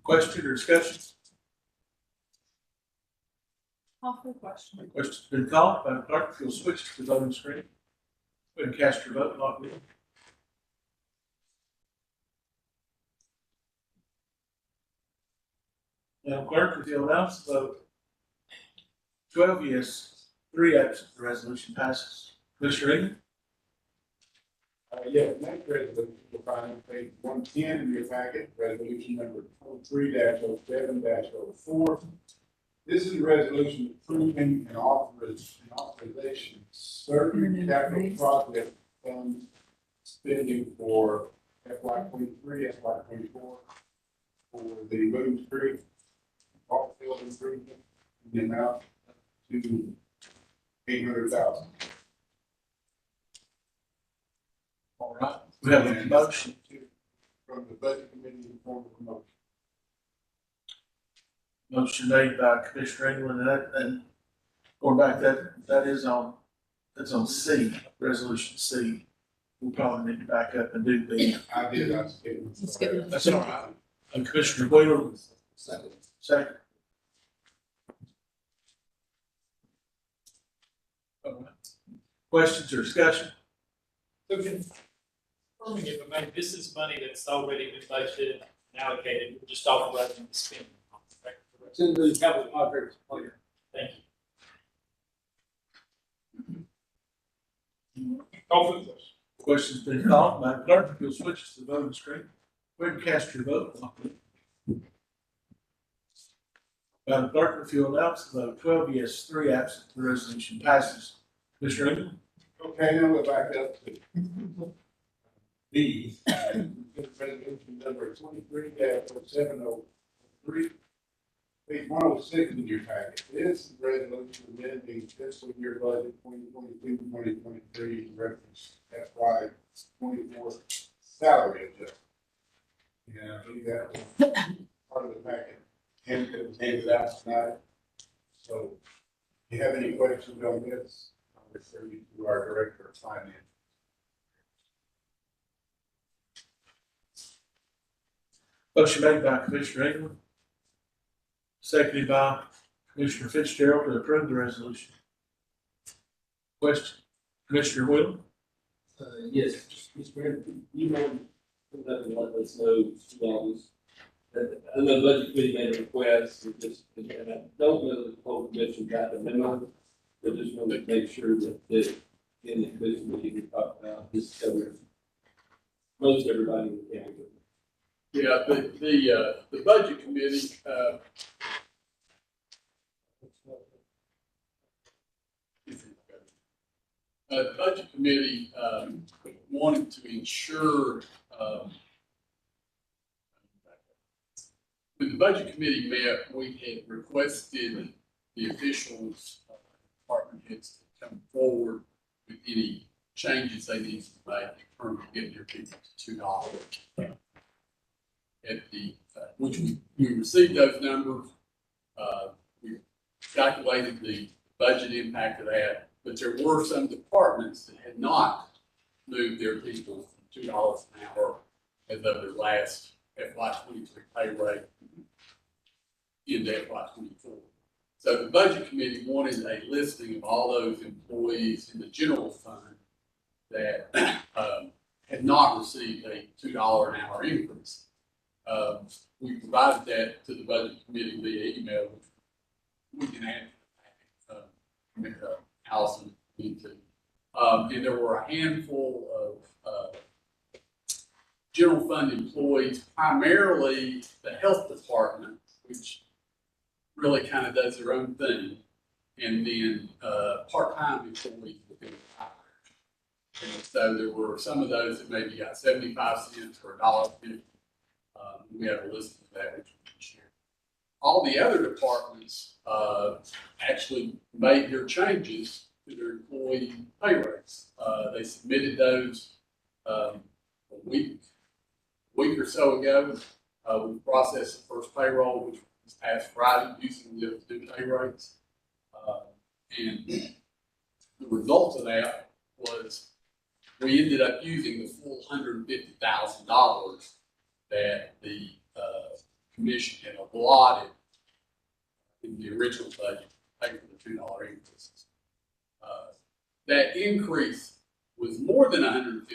Question or discussion? Call for the question. Question's been called by the clerk. You'll switch to the voting screen. Go ahead and cast your vote, lock it in. Madam Clerk, if you'll announce the vote. 12 yes, 3 absent, the resolution passes. Commissioner Ingram? Yeah, next resolution, you'll find on page 110 in your packet, resolution number 23-07-04. This is a resolution approving an authorization certain capital project fund spending for FY 23, FY 24 for the Williams Creek ball field improvement in the amount to $800,000. All right, we have a motion. From the budget committee in form of a motion. Motion made by Commissioner England, and going back, that's on C, resolution C. We'll probably need to back up and do B. I did, I skipped. Let's give it. That's all right. And Commissioner Williams, second. All right. Questions or discussion? So confirming if I may, this is money that's already been budgeted and allocated, we're just authorizing the spending. It's in the capital projects plan. Thank you. Call for the question. Question's been called. Madam Clerk, if you'll switch to the voting screen. Go ahead and cast your vote. Madam Clerk, if you'll announce the vote. 12 yes, 3 absent, the resolution passes. Commissioner England? Okay, now we're back up to B. Resolution number 23-0703. Page 106 in your packet. This is resolution amending fiscal year budget 2022-2023 reference FY 24 salary adjustment. Yeah, I believe that was part of the packet. And it was handed out tonight. So if you have any questions on this, I'll refer you to our Director of Finance. Motion made by Commissioner England, seconded by Commissioner Fitzgerald to approve the resolution. Question, Commissioner Will? Yes, Mr. Mayor, you know, let us know, and the budget committee made a request, and I don't know that the whole commission got the memo, but just want to make sure that in the commission meeting we talked about this covers most everybody in the county. Yeah, the budget committee, the budget committee, wanted to ensure, when the budget committee met, we had requested the officials, department heads to come forward with any changes they need to make in terms of getting their people to $2. At the, which we received those numbers, we calculated the budget impact of that, but there were some departments that had not moved their people from $2 an hour as of their last FY 23 pay rate into FY 24. So the budget committee wanted a listing of all those employees in the general fund that had not received a $2 an hour increase. We provided that to the budget committee via email, which we can add Allison into. And there were a handful of general fund employees, primarily the health department, which really kind of does their own thing, and then part-time employees within the library. And so there were some of those that maybe got 75 cents or $1.50. We have a list of that which we can share. All the other departments actually made their changes to their employee pay rates. They submitted those a week or so ago. We processed the first payroll, which was past Friday, using the new pay rates. And the result of that was we ended up using the full $150,000 that the commission had allotted in the original budget to pay for the $2 increases. That increase was more than $150,000.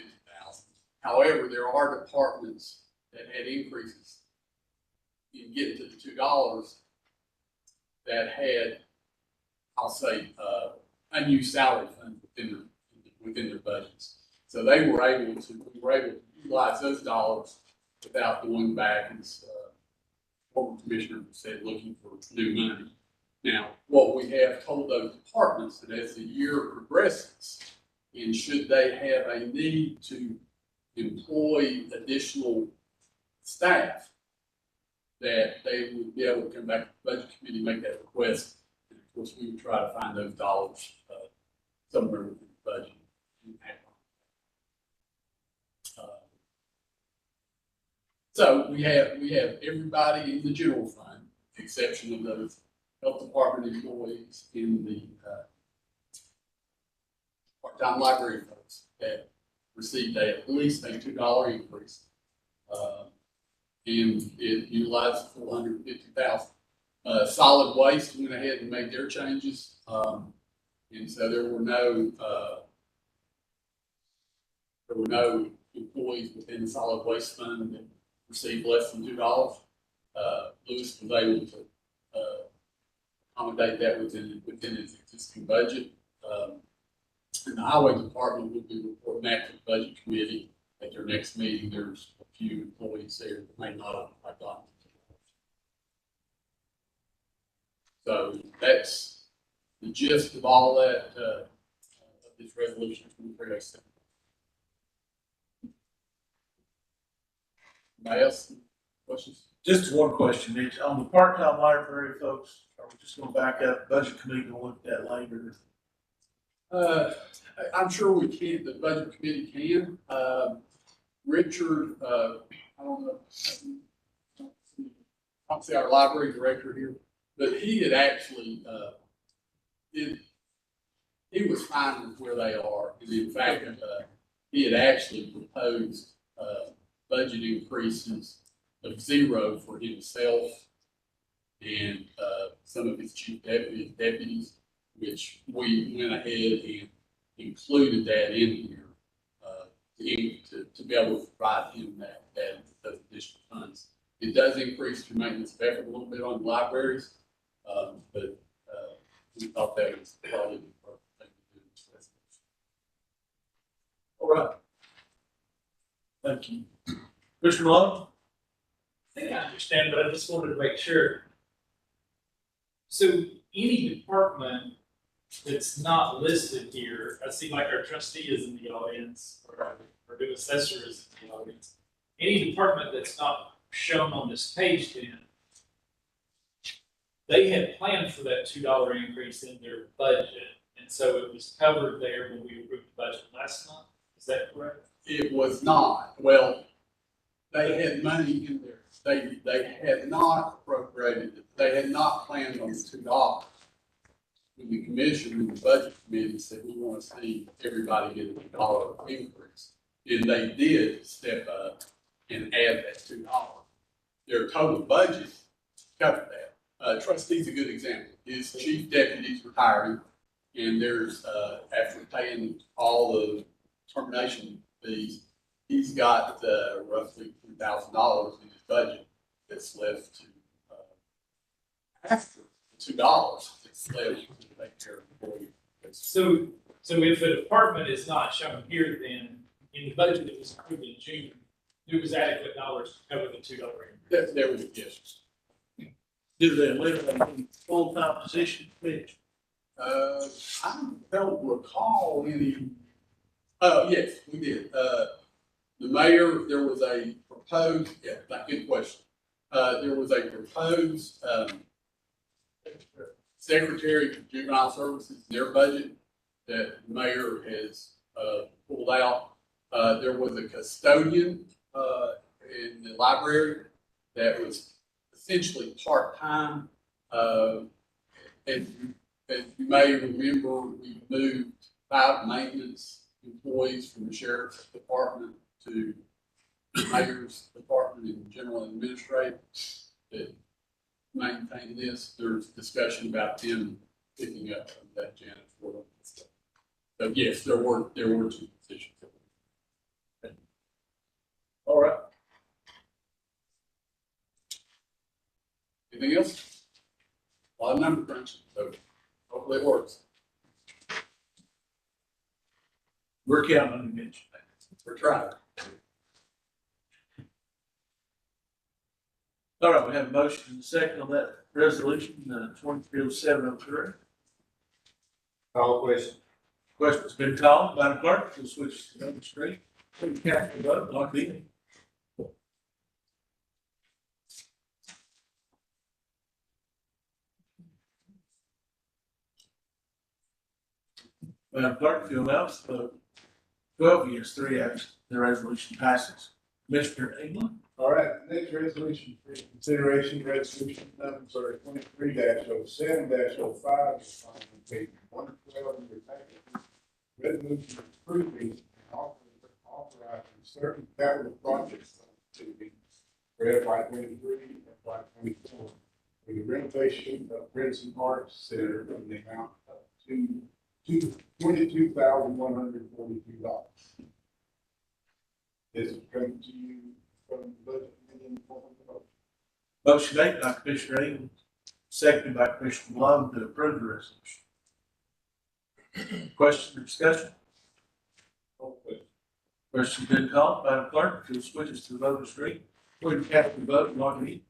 However, there are departments that had increases in getting to the $2 that had, I'll say, unused salary funds within their budgets. So we were able to utilize those dollars without going back, as former commissioner said, looking for new money. Now, what we have told those departments that as the year progresses, and should they have a need to employ additional staff, that they would be able to come back to the budget committee, make that request. And of course, we would try to find those dollars somewhere within the budget. So we have everybody in the general fund, with the exception of those health department employees in the part-time library folks that received at least a $2 increase. And it utilized the full $150,000. Solid waste went ahead and made their changes. And so there were no employees within the solid waste fund that received less than $2. Lewis was able to accommodate that within its existing budget. And the highway department will be reporting back to the budget committee at their next meeting. There's a few employees there that may not have gotten $2. So that's the gist of all that of this resolution 2307. Anybody else? Questions? Just one question, Mitch. On the part-time library folks, are we just gonna back up, budget committee will look at that later? I'm sure we can, the budget committee can. Richard, I don't know, I don't see our library director here, but he had actually, he was fine with where they are. And in fact, he had actually proposed budget increases of 0 for himself and some of his chief deputies, which we went ahead and included that in here to be able to provide him those additional funds. It does increase your maintenance of effort a little bit on the libraries, but we thought that was probably the perfect thing to do in this resolution. All right. Thank you. Commissioner Love? I think I understand, but I just wanted to make sure. So any department that's not listed here, I see like our trustee is in the audience, or our new assessor is in the audience. Any department that's not shown on this page then, they had planned for that $2 increase in their budget, and so it was covered there when we approved the budget last month. Is that correct? It was not. Well, they had money in there. They had not appropriated it. They had not planned on the $2. when the commission and the budget committee said, we want to see everybody get a $2 increase. And they did step up and add that $2. Their total budget covered that. Trustee's a good example. His chief deputy's retiring, and there's, after paying all the termination fees, he's got, roughly $3,000 in his budget that's left to, after $2, it's left to take care of the employee. So if the department is not shown here, then in the budget that was approved in June, there was adequate dollars to cover the $2 increase. There was, yes. Do they eliminate any full-time position, Mitch? I don't recall any, yes, we did. The mayor, there was a proposed, yeah, good question. There was a proposed, secretary for juvenile services, their budget that the mayor has, pulled out. There was a custodian, in the library that was essentially part-time. As you may remember, we moved 5 maintenance employees from the sheriff's department to the mayor's department in general administrative that maintain this. There's discussion about them picking up that janitorial stuff. So yes, there were 2 positions. All right. Anything else? A lot of number crunching, so hopefully it works. We're counting on you, Mitch. We're trying. All right, we have a motion and a second on that resolution, 230703. Call question. Question's been called. Madam Clerk, we'll switch to the other screen. Please cast your vote, like the. Madam Clerk, if you'll announce the vote. 12 yes, 3 absent. The resolution passes. Commissioner England? All right, next resolution for consideration, resolution number 23-07-05, on page 112 in your packet. Resolution approving and authorizing certain capital projects to be for FY 23 and FY 24 for the renovation of Princeton Arts Center in the amount of $22,142. This is coming to you from the budget committee in the form of a motion. Motion made by Commissioner England, seconded by Commissioner Blum to approve the resolution. Question or discussion? Question's been called. Madam Clerk, if you'll switch us to the voter screen. Go ahead and cast your vote, log it in.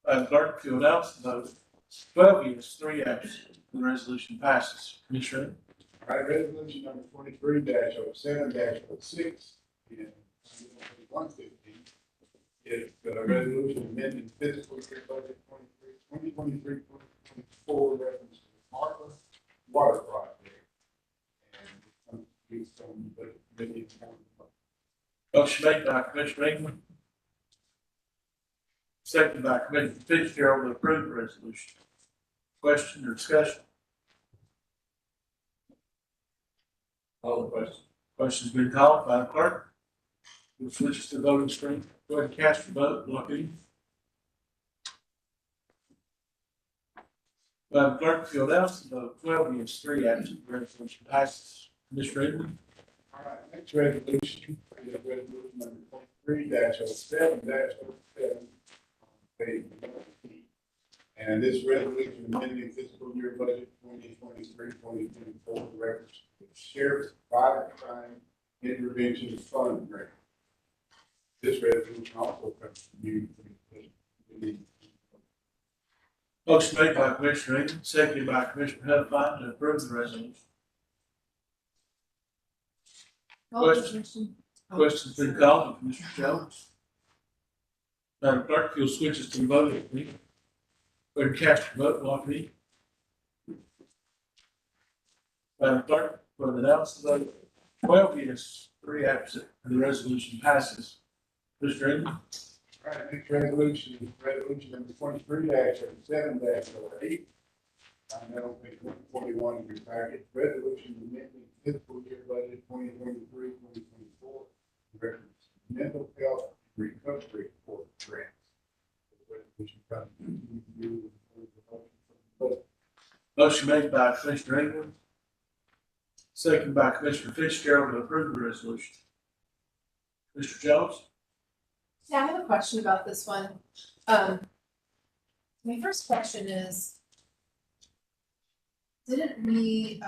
Madam Clerk, if you'll announce the vote. 12 yes, 3 absent. The resolution passes. Commissioner England? All right, resolution number 23-07-06 and 115 is the resolution amending fiscal year budget 2023-2024 reference to the Martha Water Project. And it's from the committee. Motion made by Commissioner England, seconded by Commissioner Fitzgerald to approve the resolution. Question or discussion? All the questions. Question's been called by the clerk. We'll switch us to the voting screen. Go ahead and cast your vote, lock it in. Madam Clerk, if you'll announce the vote, 12 yes, 3 absent, the resolution passes. Commissioner England? All right, next resolution is resolution number 23-07-07. Page 19. And this resolution amending fiscal year budget 2023-2024 reference to the Sheriff's Violent Crime Intervention Fund grant. This resolution also comes to you. Motion made by Commissioner England, seconded by Commissioner Hudfine to approve the resolution. Question's been called by Commissioner Jones. Madam Clerk, if you'll switch us to the voting screen. Go ahead and cast your vote, lock it in. Madam Clerk, go ahead and announce the vote. 12 yes, 3 absent, and the resolution passes. Mr. England? All right, next resolution number 23-07-08. I know, page 141 of your packet, resolution amending fiscal year budget 2023-2024. Mental health recovery for grants. Resolution comes to you. Motion made by Commissioner England, second by Commissioner Fitzgerald to approve the resolution. Mr. Jones? Yeah, I have a question about this one. My first question is, didn't we,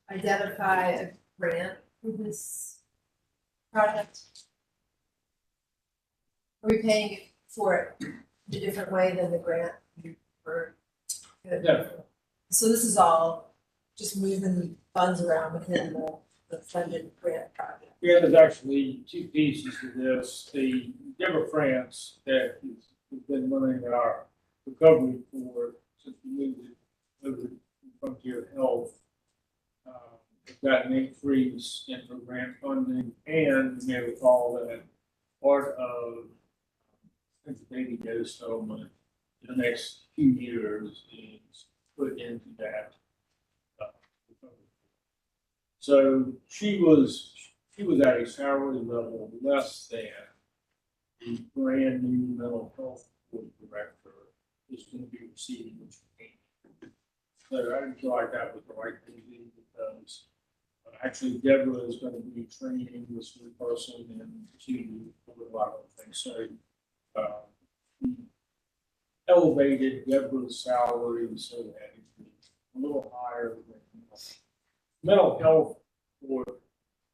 identify a grant for this project? Are we paying for it a different way than the grant for? No. So this is all just moving funds around within the funded grant project? Yeah, there's actually two pieces to this. The Deborah France that has been running our recovery for since we moved it over to Frontier Health. We've got an increase in her grant funding, and you may recall that part of the baby dose settlement in the next few years is put into that. So she was at a salary level less than the brand new mental health board director is going to be receiving, which so I didn't feel like that was the right thing to do, because actually Deborah is going to be training this new person and to do a lot of things. So elevated Deborah's salary so that it was a little higher than mental health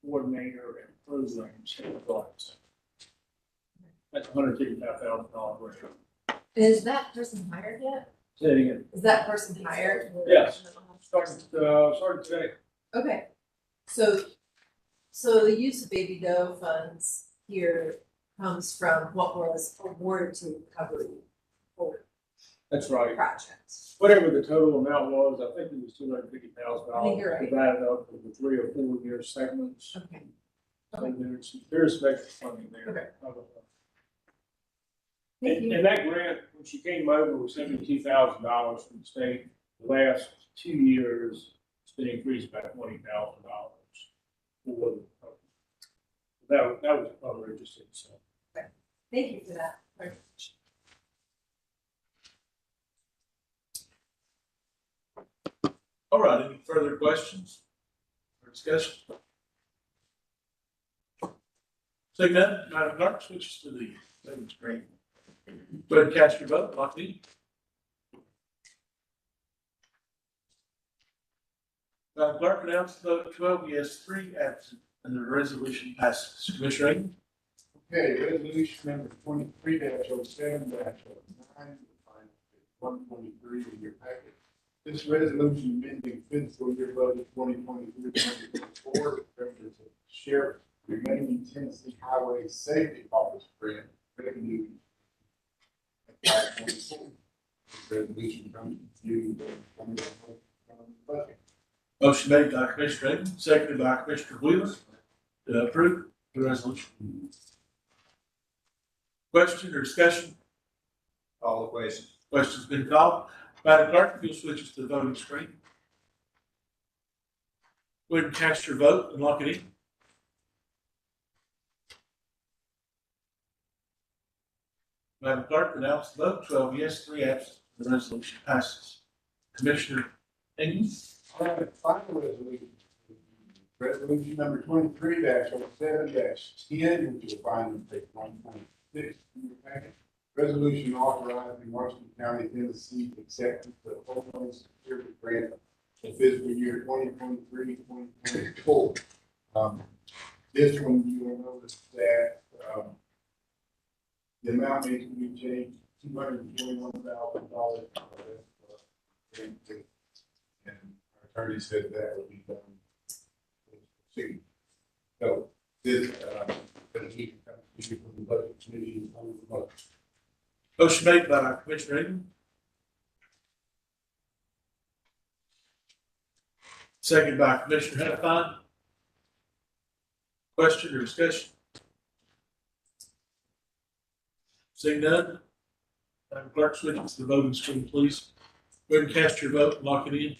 coordinator and programs. That's $155,000 ratio. Is that person hired yet? Say it again. Is that person hired? Yes. Started today. Okay, so the use of baby doe funds here comes from what was awarded to recovery for That's right. projects. Whatever the total amount was, I think it was $250,000. I think you're right. Divided up into 3 or 4 year segments. Okay. So there's some extra funding there. Okay. And that grant, when she came over, was $72,000 from the state. The last 2 years, it's been increased by $20,000 for the that was probably interesting. So. Thank you for that. All right, any further questions or discussion? Seeing none, Madam Clerk, switches to the second screen. Go ahead and cast your vote, Lockheed. Madam Clerk, announce the vote 12 yes, 3 absent, and the resolution passes. Commissioner Aiden? Okay, resolution number 23-07-09, 123 in your packet. This resolution amending fiscal year budget 2023-2024 reference to sheriff remaining Tennessee Highway Safety Office grant revenue. Resolution comes to you. Motion made by Commissioner Aiden, seconded by Commissioner Wheeler to approve the resolution. Question or discussion? Call the question. Question's been called. Madam Clerk, if you'll switch us to the voting screen. Go ahead and cast your vote and lock it in. Madam Clerk, announce the vote 12 yes, 3 absent. The resolution passes. Commissioner England? All right, final resolution. Resolution number 23-07-10, which you'll find on page 126 in your packet. Resolution authorizing Washington County, Tennessee acceptance of Homeland Security Grant for fiscal year 2023-2024. This one, you will notice that the amount needs to be changed $221,000. And our attorney said that would be done soon. So this, resolution comes to you from the budget committee on the motion. Motion made by Commissioner England. Seconded by Commissioner Hennepin. Question or discussion? Seeing none, Madam Clerk, switch to the voting screen, please. Go ahead and cast your vote and lock it in.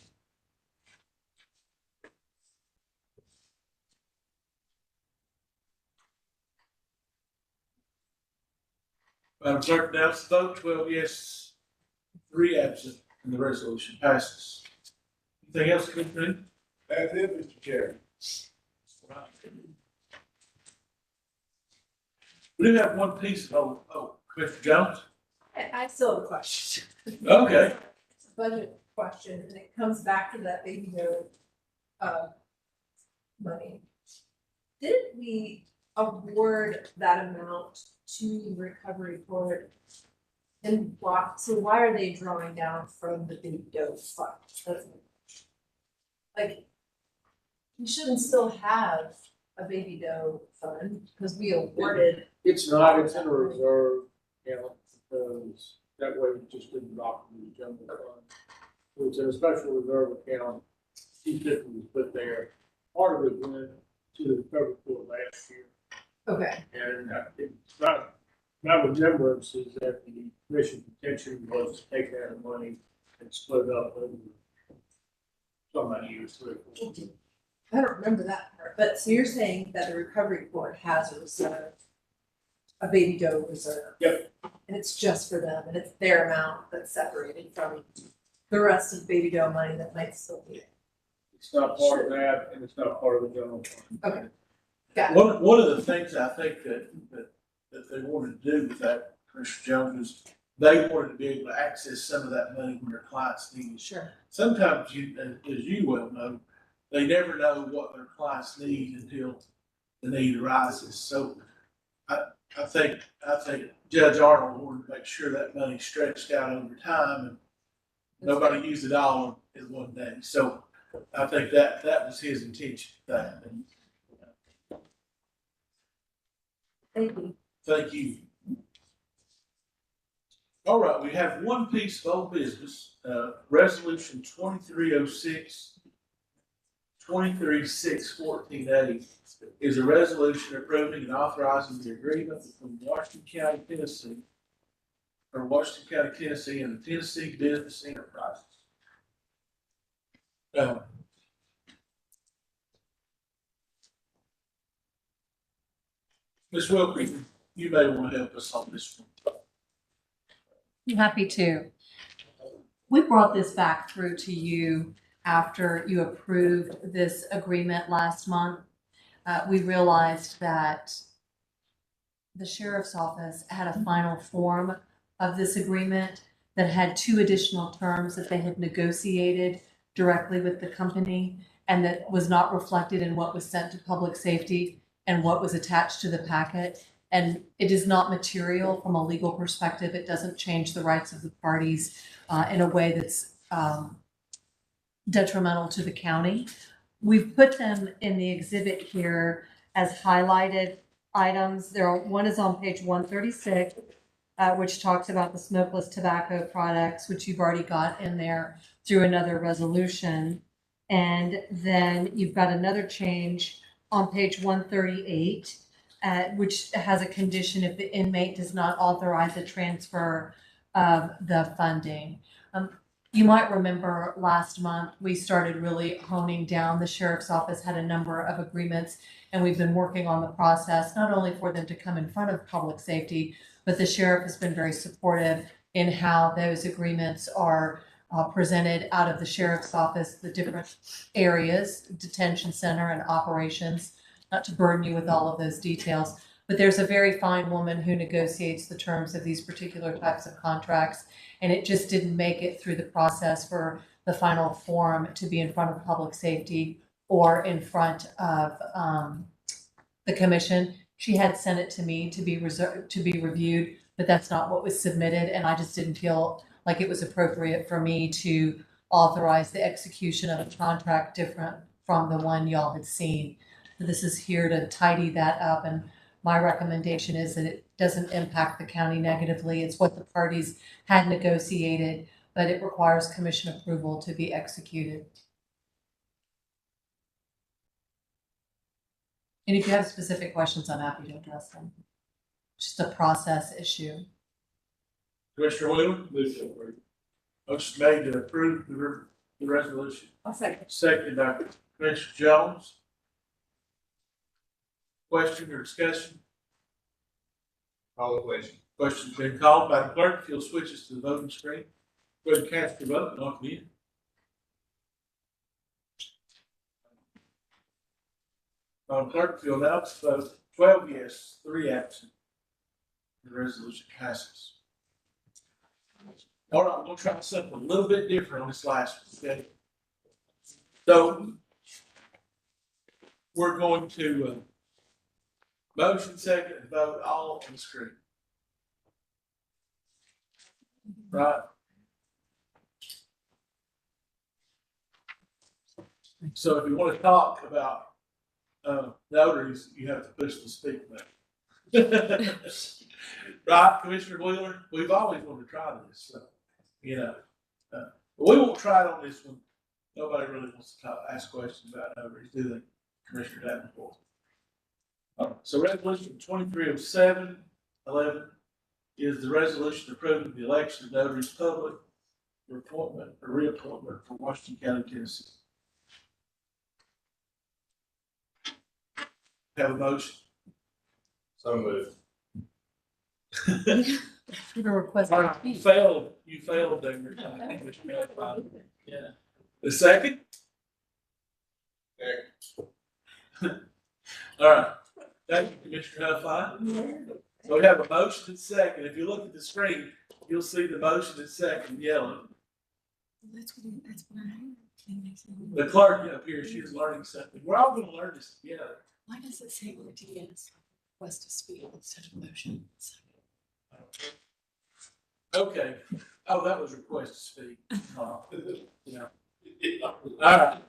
Madam Clerk, announce the vote. 12 yes, 3 absent, and the resolution passes. Anything else, Commissioner? That's it, Mr. Chair. We do have one piece, Commissioner Jones? I still have a question. Okay. It's a budget question, and it comes back to that baby dough, money. Didn't we award that amount to the recovery court? And why are they drawing down from the baby dough fund? That's my question. Like, we shouldn't still have a baby dough fund, because we awarded. It's not, it's in a reserve account, because that way it just didn't drop in the general fund. So it's in a special reserve account, T-50 was put there. Part of it went to the recovery court last year. Okay. And it's not, my remembrance is that the commission's intention was to take that money and split up over so many years, 3 or 4. I don't remember that part, but so you're saying that the recovery court has a reserve, a baby dough reserve? Yep. And it's just for them, and it's their amount that's separated from the rest of baby dough money that might still be. It's not part of that, and it's not part of the general fund. Okay. Got it. One of the things I think that they wanted to do with that, Commissioner Jones, is they wanted to be able to access some of that money when their clients need it. Sure. Sometimes as you well know, they never know what their clients need until the need arises. So I think Judge Arnold wanted to make sure that money stretched out over time and nobody used it all in one day. So I think that was his intention. Thank you. Thank you. All right, we have one piece of old business, resolution 2306. 23-6-14A is a resolution approving and authorizing the agreement between Washington County, Tennessee, and the Tennessee Business Enterprises. Ms. Wilkie, you may want to help us on this one. I'm happy to. We brought this back through to you after you approved this agreement last month. We realized that the sheriff's office had a final form of this agreement that had 2 additional terms that they had negotiated directly with the company and that was not reflected in what was sent to public safety and what was attached to the packet. And it is not material from a legal perspective. It doesn't change the rights of the parties in a way that's detrimental to the county. We've put them in the exhibit here as highlighted items. One is on page 136, which talks about the smokeless tobacco products, which you've already got in there through another resolution. And then you've got another change on page 138, which has a condition if the inmate does not authorize a transfer of the funding. You might remember last month, we started really honing down. The sheriff's office had a number of agreements, and we've been working on the process, not only for them to come in front of public safety, but the sheriff has been very supportive in how those agreements are presented out of the sheriff's office, the different areas, detention center and operations, not to burden you with all of those details. But there's a very fine woman who negotiates the terms of these particular types of contracts, and it just didn't make it through the process for the final form to be in front of public safety or in front of the commission. She had sent it to me to be reviewed, but that's not what was submitted, and I just didn't feel like it was appropriate for me to authorize the execution of a contract different from the one y'all had seen. So this is here to tidy that up, and my recommendation is that it doesn't impact the county negatively. It's what the parties had negotiated, but it requires commission approval to be executed. And if you have specific questions, I'm happy to address them. Just a process issue. Commissioner Wheeler, Move to approve. motion made to approve the resolution. I'll second. Seconded by Commissioner Jones. Question or discussion? Call the question. Question's been called by the clerk. If you'll switch us to the voting screen. Go ahead and cast your vote and lock it in. Clerk, if you'll announce the vote, 12 yes, 3 absent. The resolution passes. All right, I'm gonna try something a little bit different on this last one, okay? So we're going to motion second and vote all on the screen. Right? So if you want to talk about notaries, you have to push the speak button. Right, Commissioner Wheeler? We've always wanted to try this, so, you know. But we won't try it on this one. Nobody really wants to ask questions about notaries, do they, Commissioner Davenport? So resolution 230711 is the resolution approving the election of notaries public for appointment or reappointment for Washington County, Tennessee. Have a motion. So moved. You failed there. Yeah. The second? All right. Thank you, Commissioner Huffine. So we have a motion and second. If you look at the screen, you'll see the motion and second yellow. That's what I heard. The clerk up here, she's learning something. We're all gonna learn this together. Why does it say OTS, request to speak instead of motion? Okay. Oh, that was request to speak. Yeah. All right.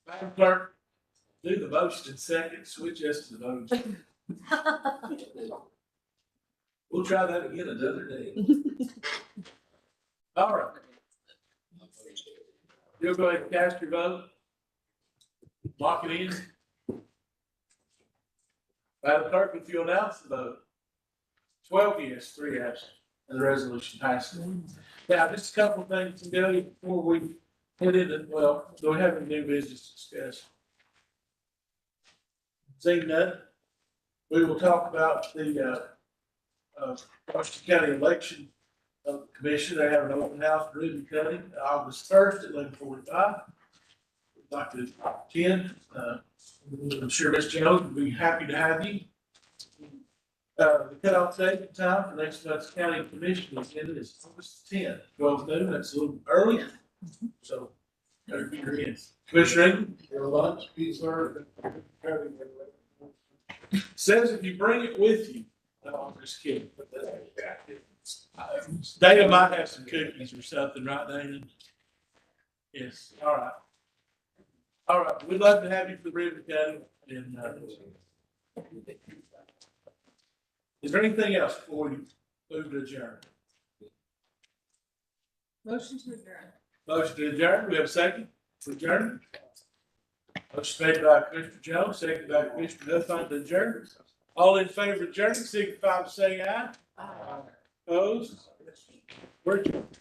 Madam Clerk, do the motion in second, switch us to the voting. We'll try that again another day. All right. You'll go ahead and cast your vote. Lock it in. Madam Clerk, if you announce the vote. 12 yes, 3 absent, and the resolution passes. Now, just a couple of things to tell you before we head into, well, do we have any new business to discuss? Seeing none, we will talk about the Washington County Election Commission. They have an open house ribbon cutting August 1st at 11:45. We'd like to attend. I'm sure Ms. Jones would be happy to have you. The cutoff date and time for next month's county commission agenda is August 10th, 12 noon. That's a little early. So, better be your in. Commissioner Ingram? Your lunch, pizza, Says if you bring it with you. No, I'm just kidding. Dana might have some cookies or something, right, Dana? Yes, all right. All right, we'd love to have you for the ribbon cutting. And, is there anything else before we move to adjourn? Motion to adjourn. Motion to adjourn, we have a second for adjourn. Motion made by Commissioner Jones, seconded by Commissioner Huffine to adjourn. All in favor of adjourning, signify by saying aye. Aye. Opposed? We're adjourned.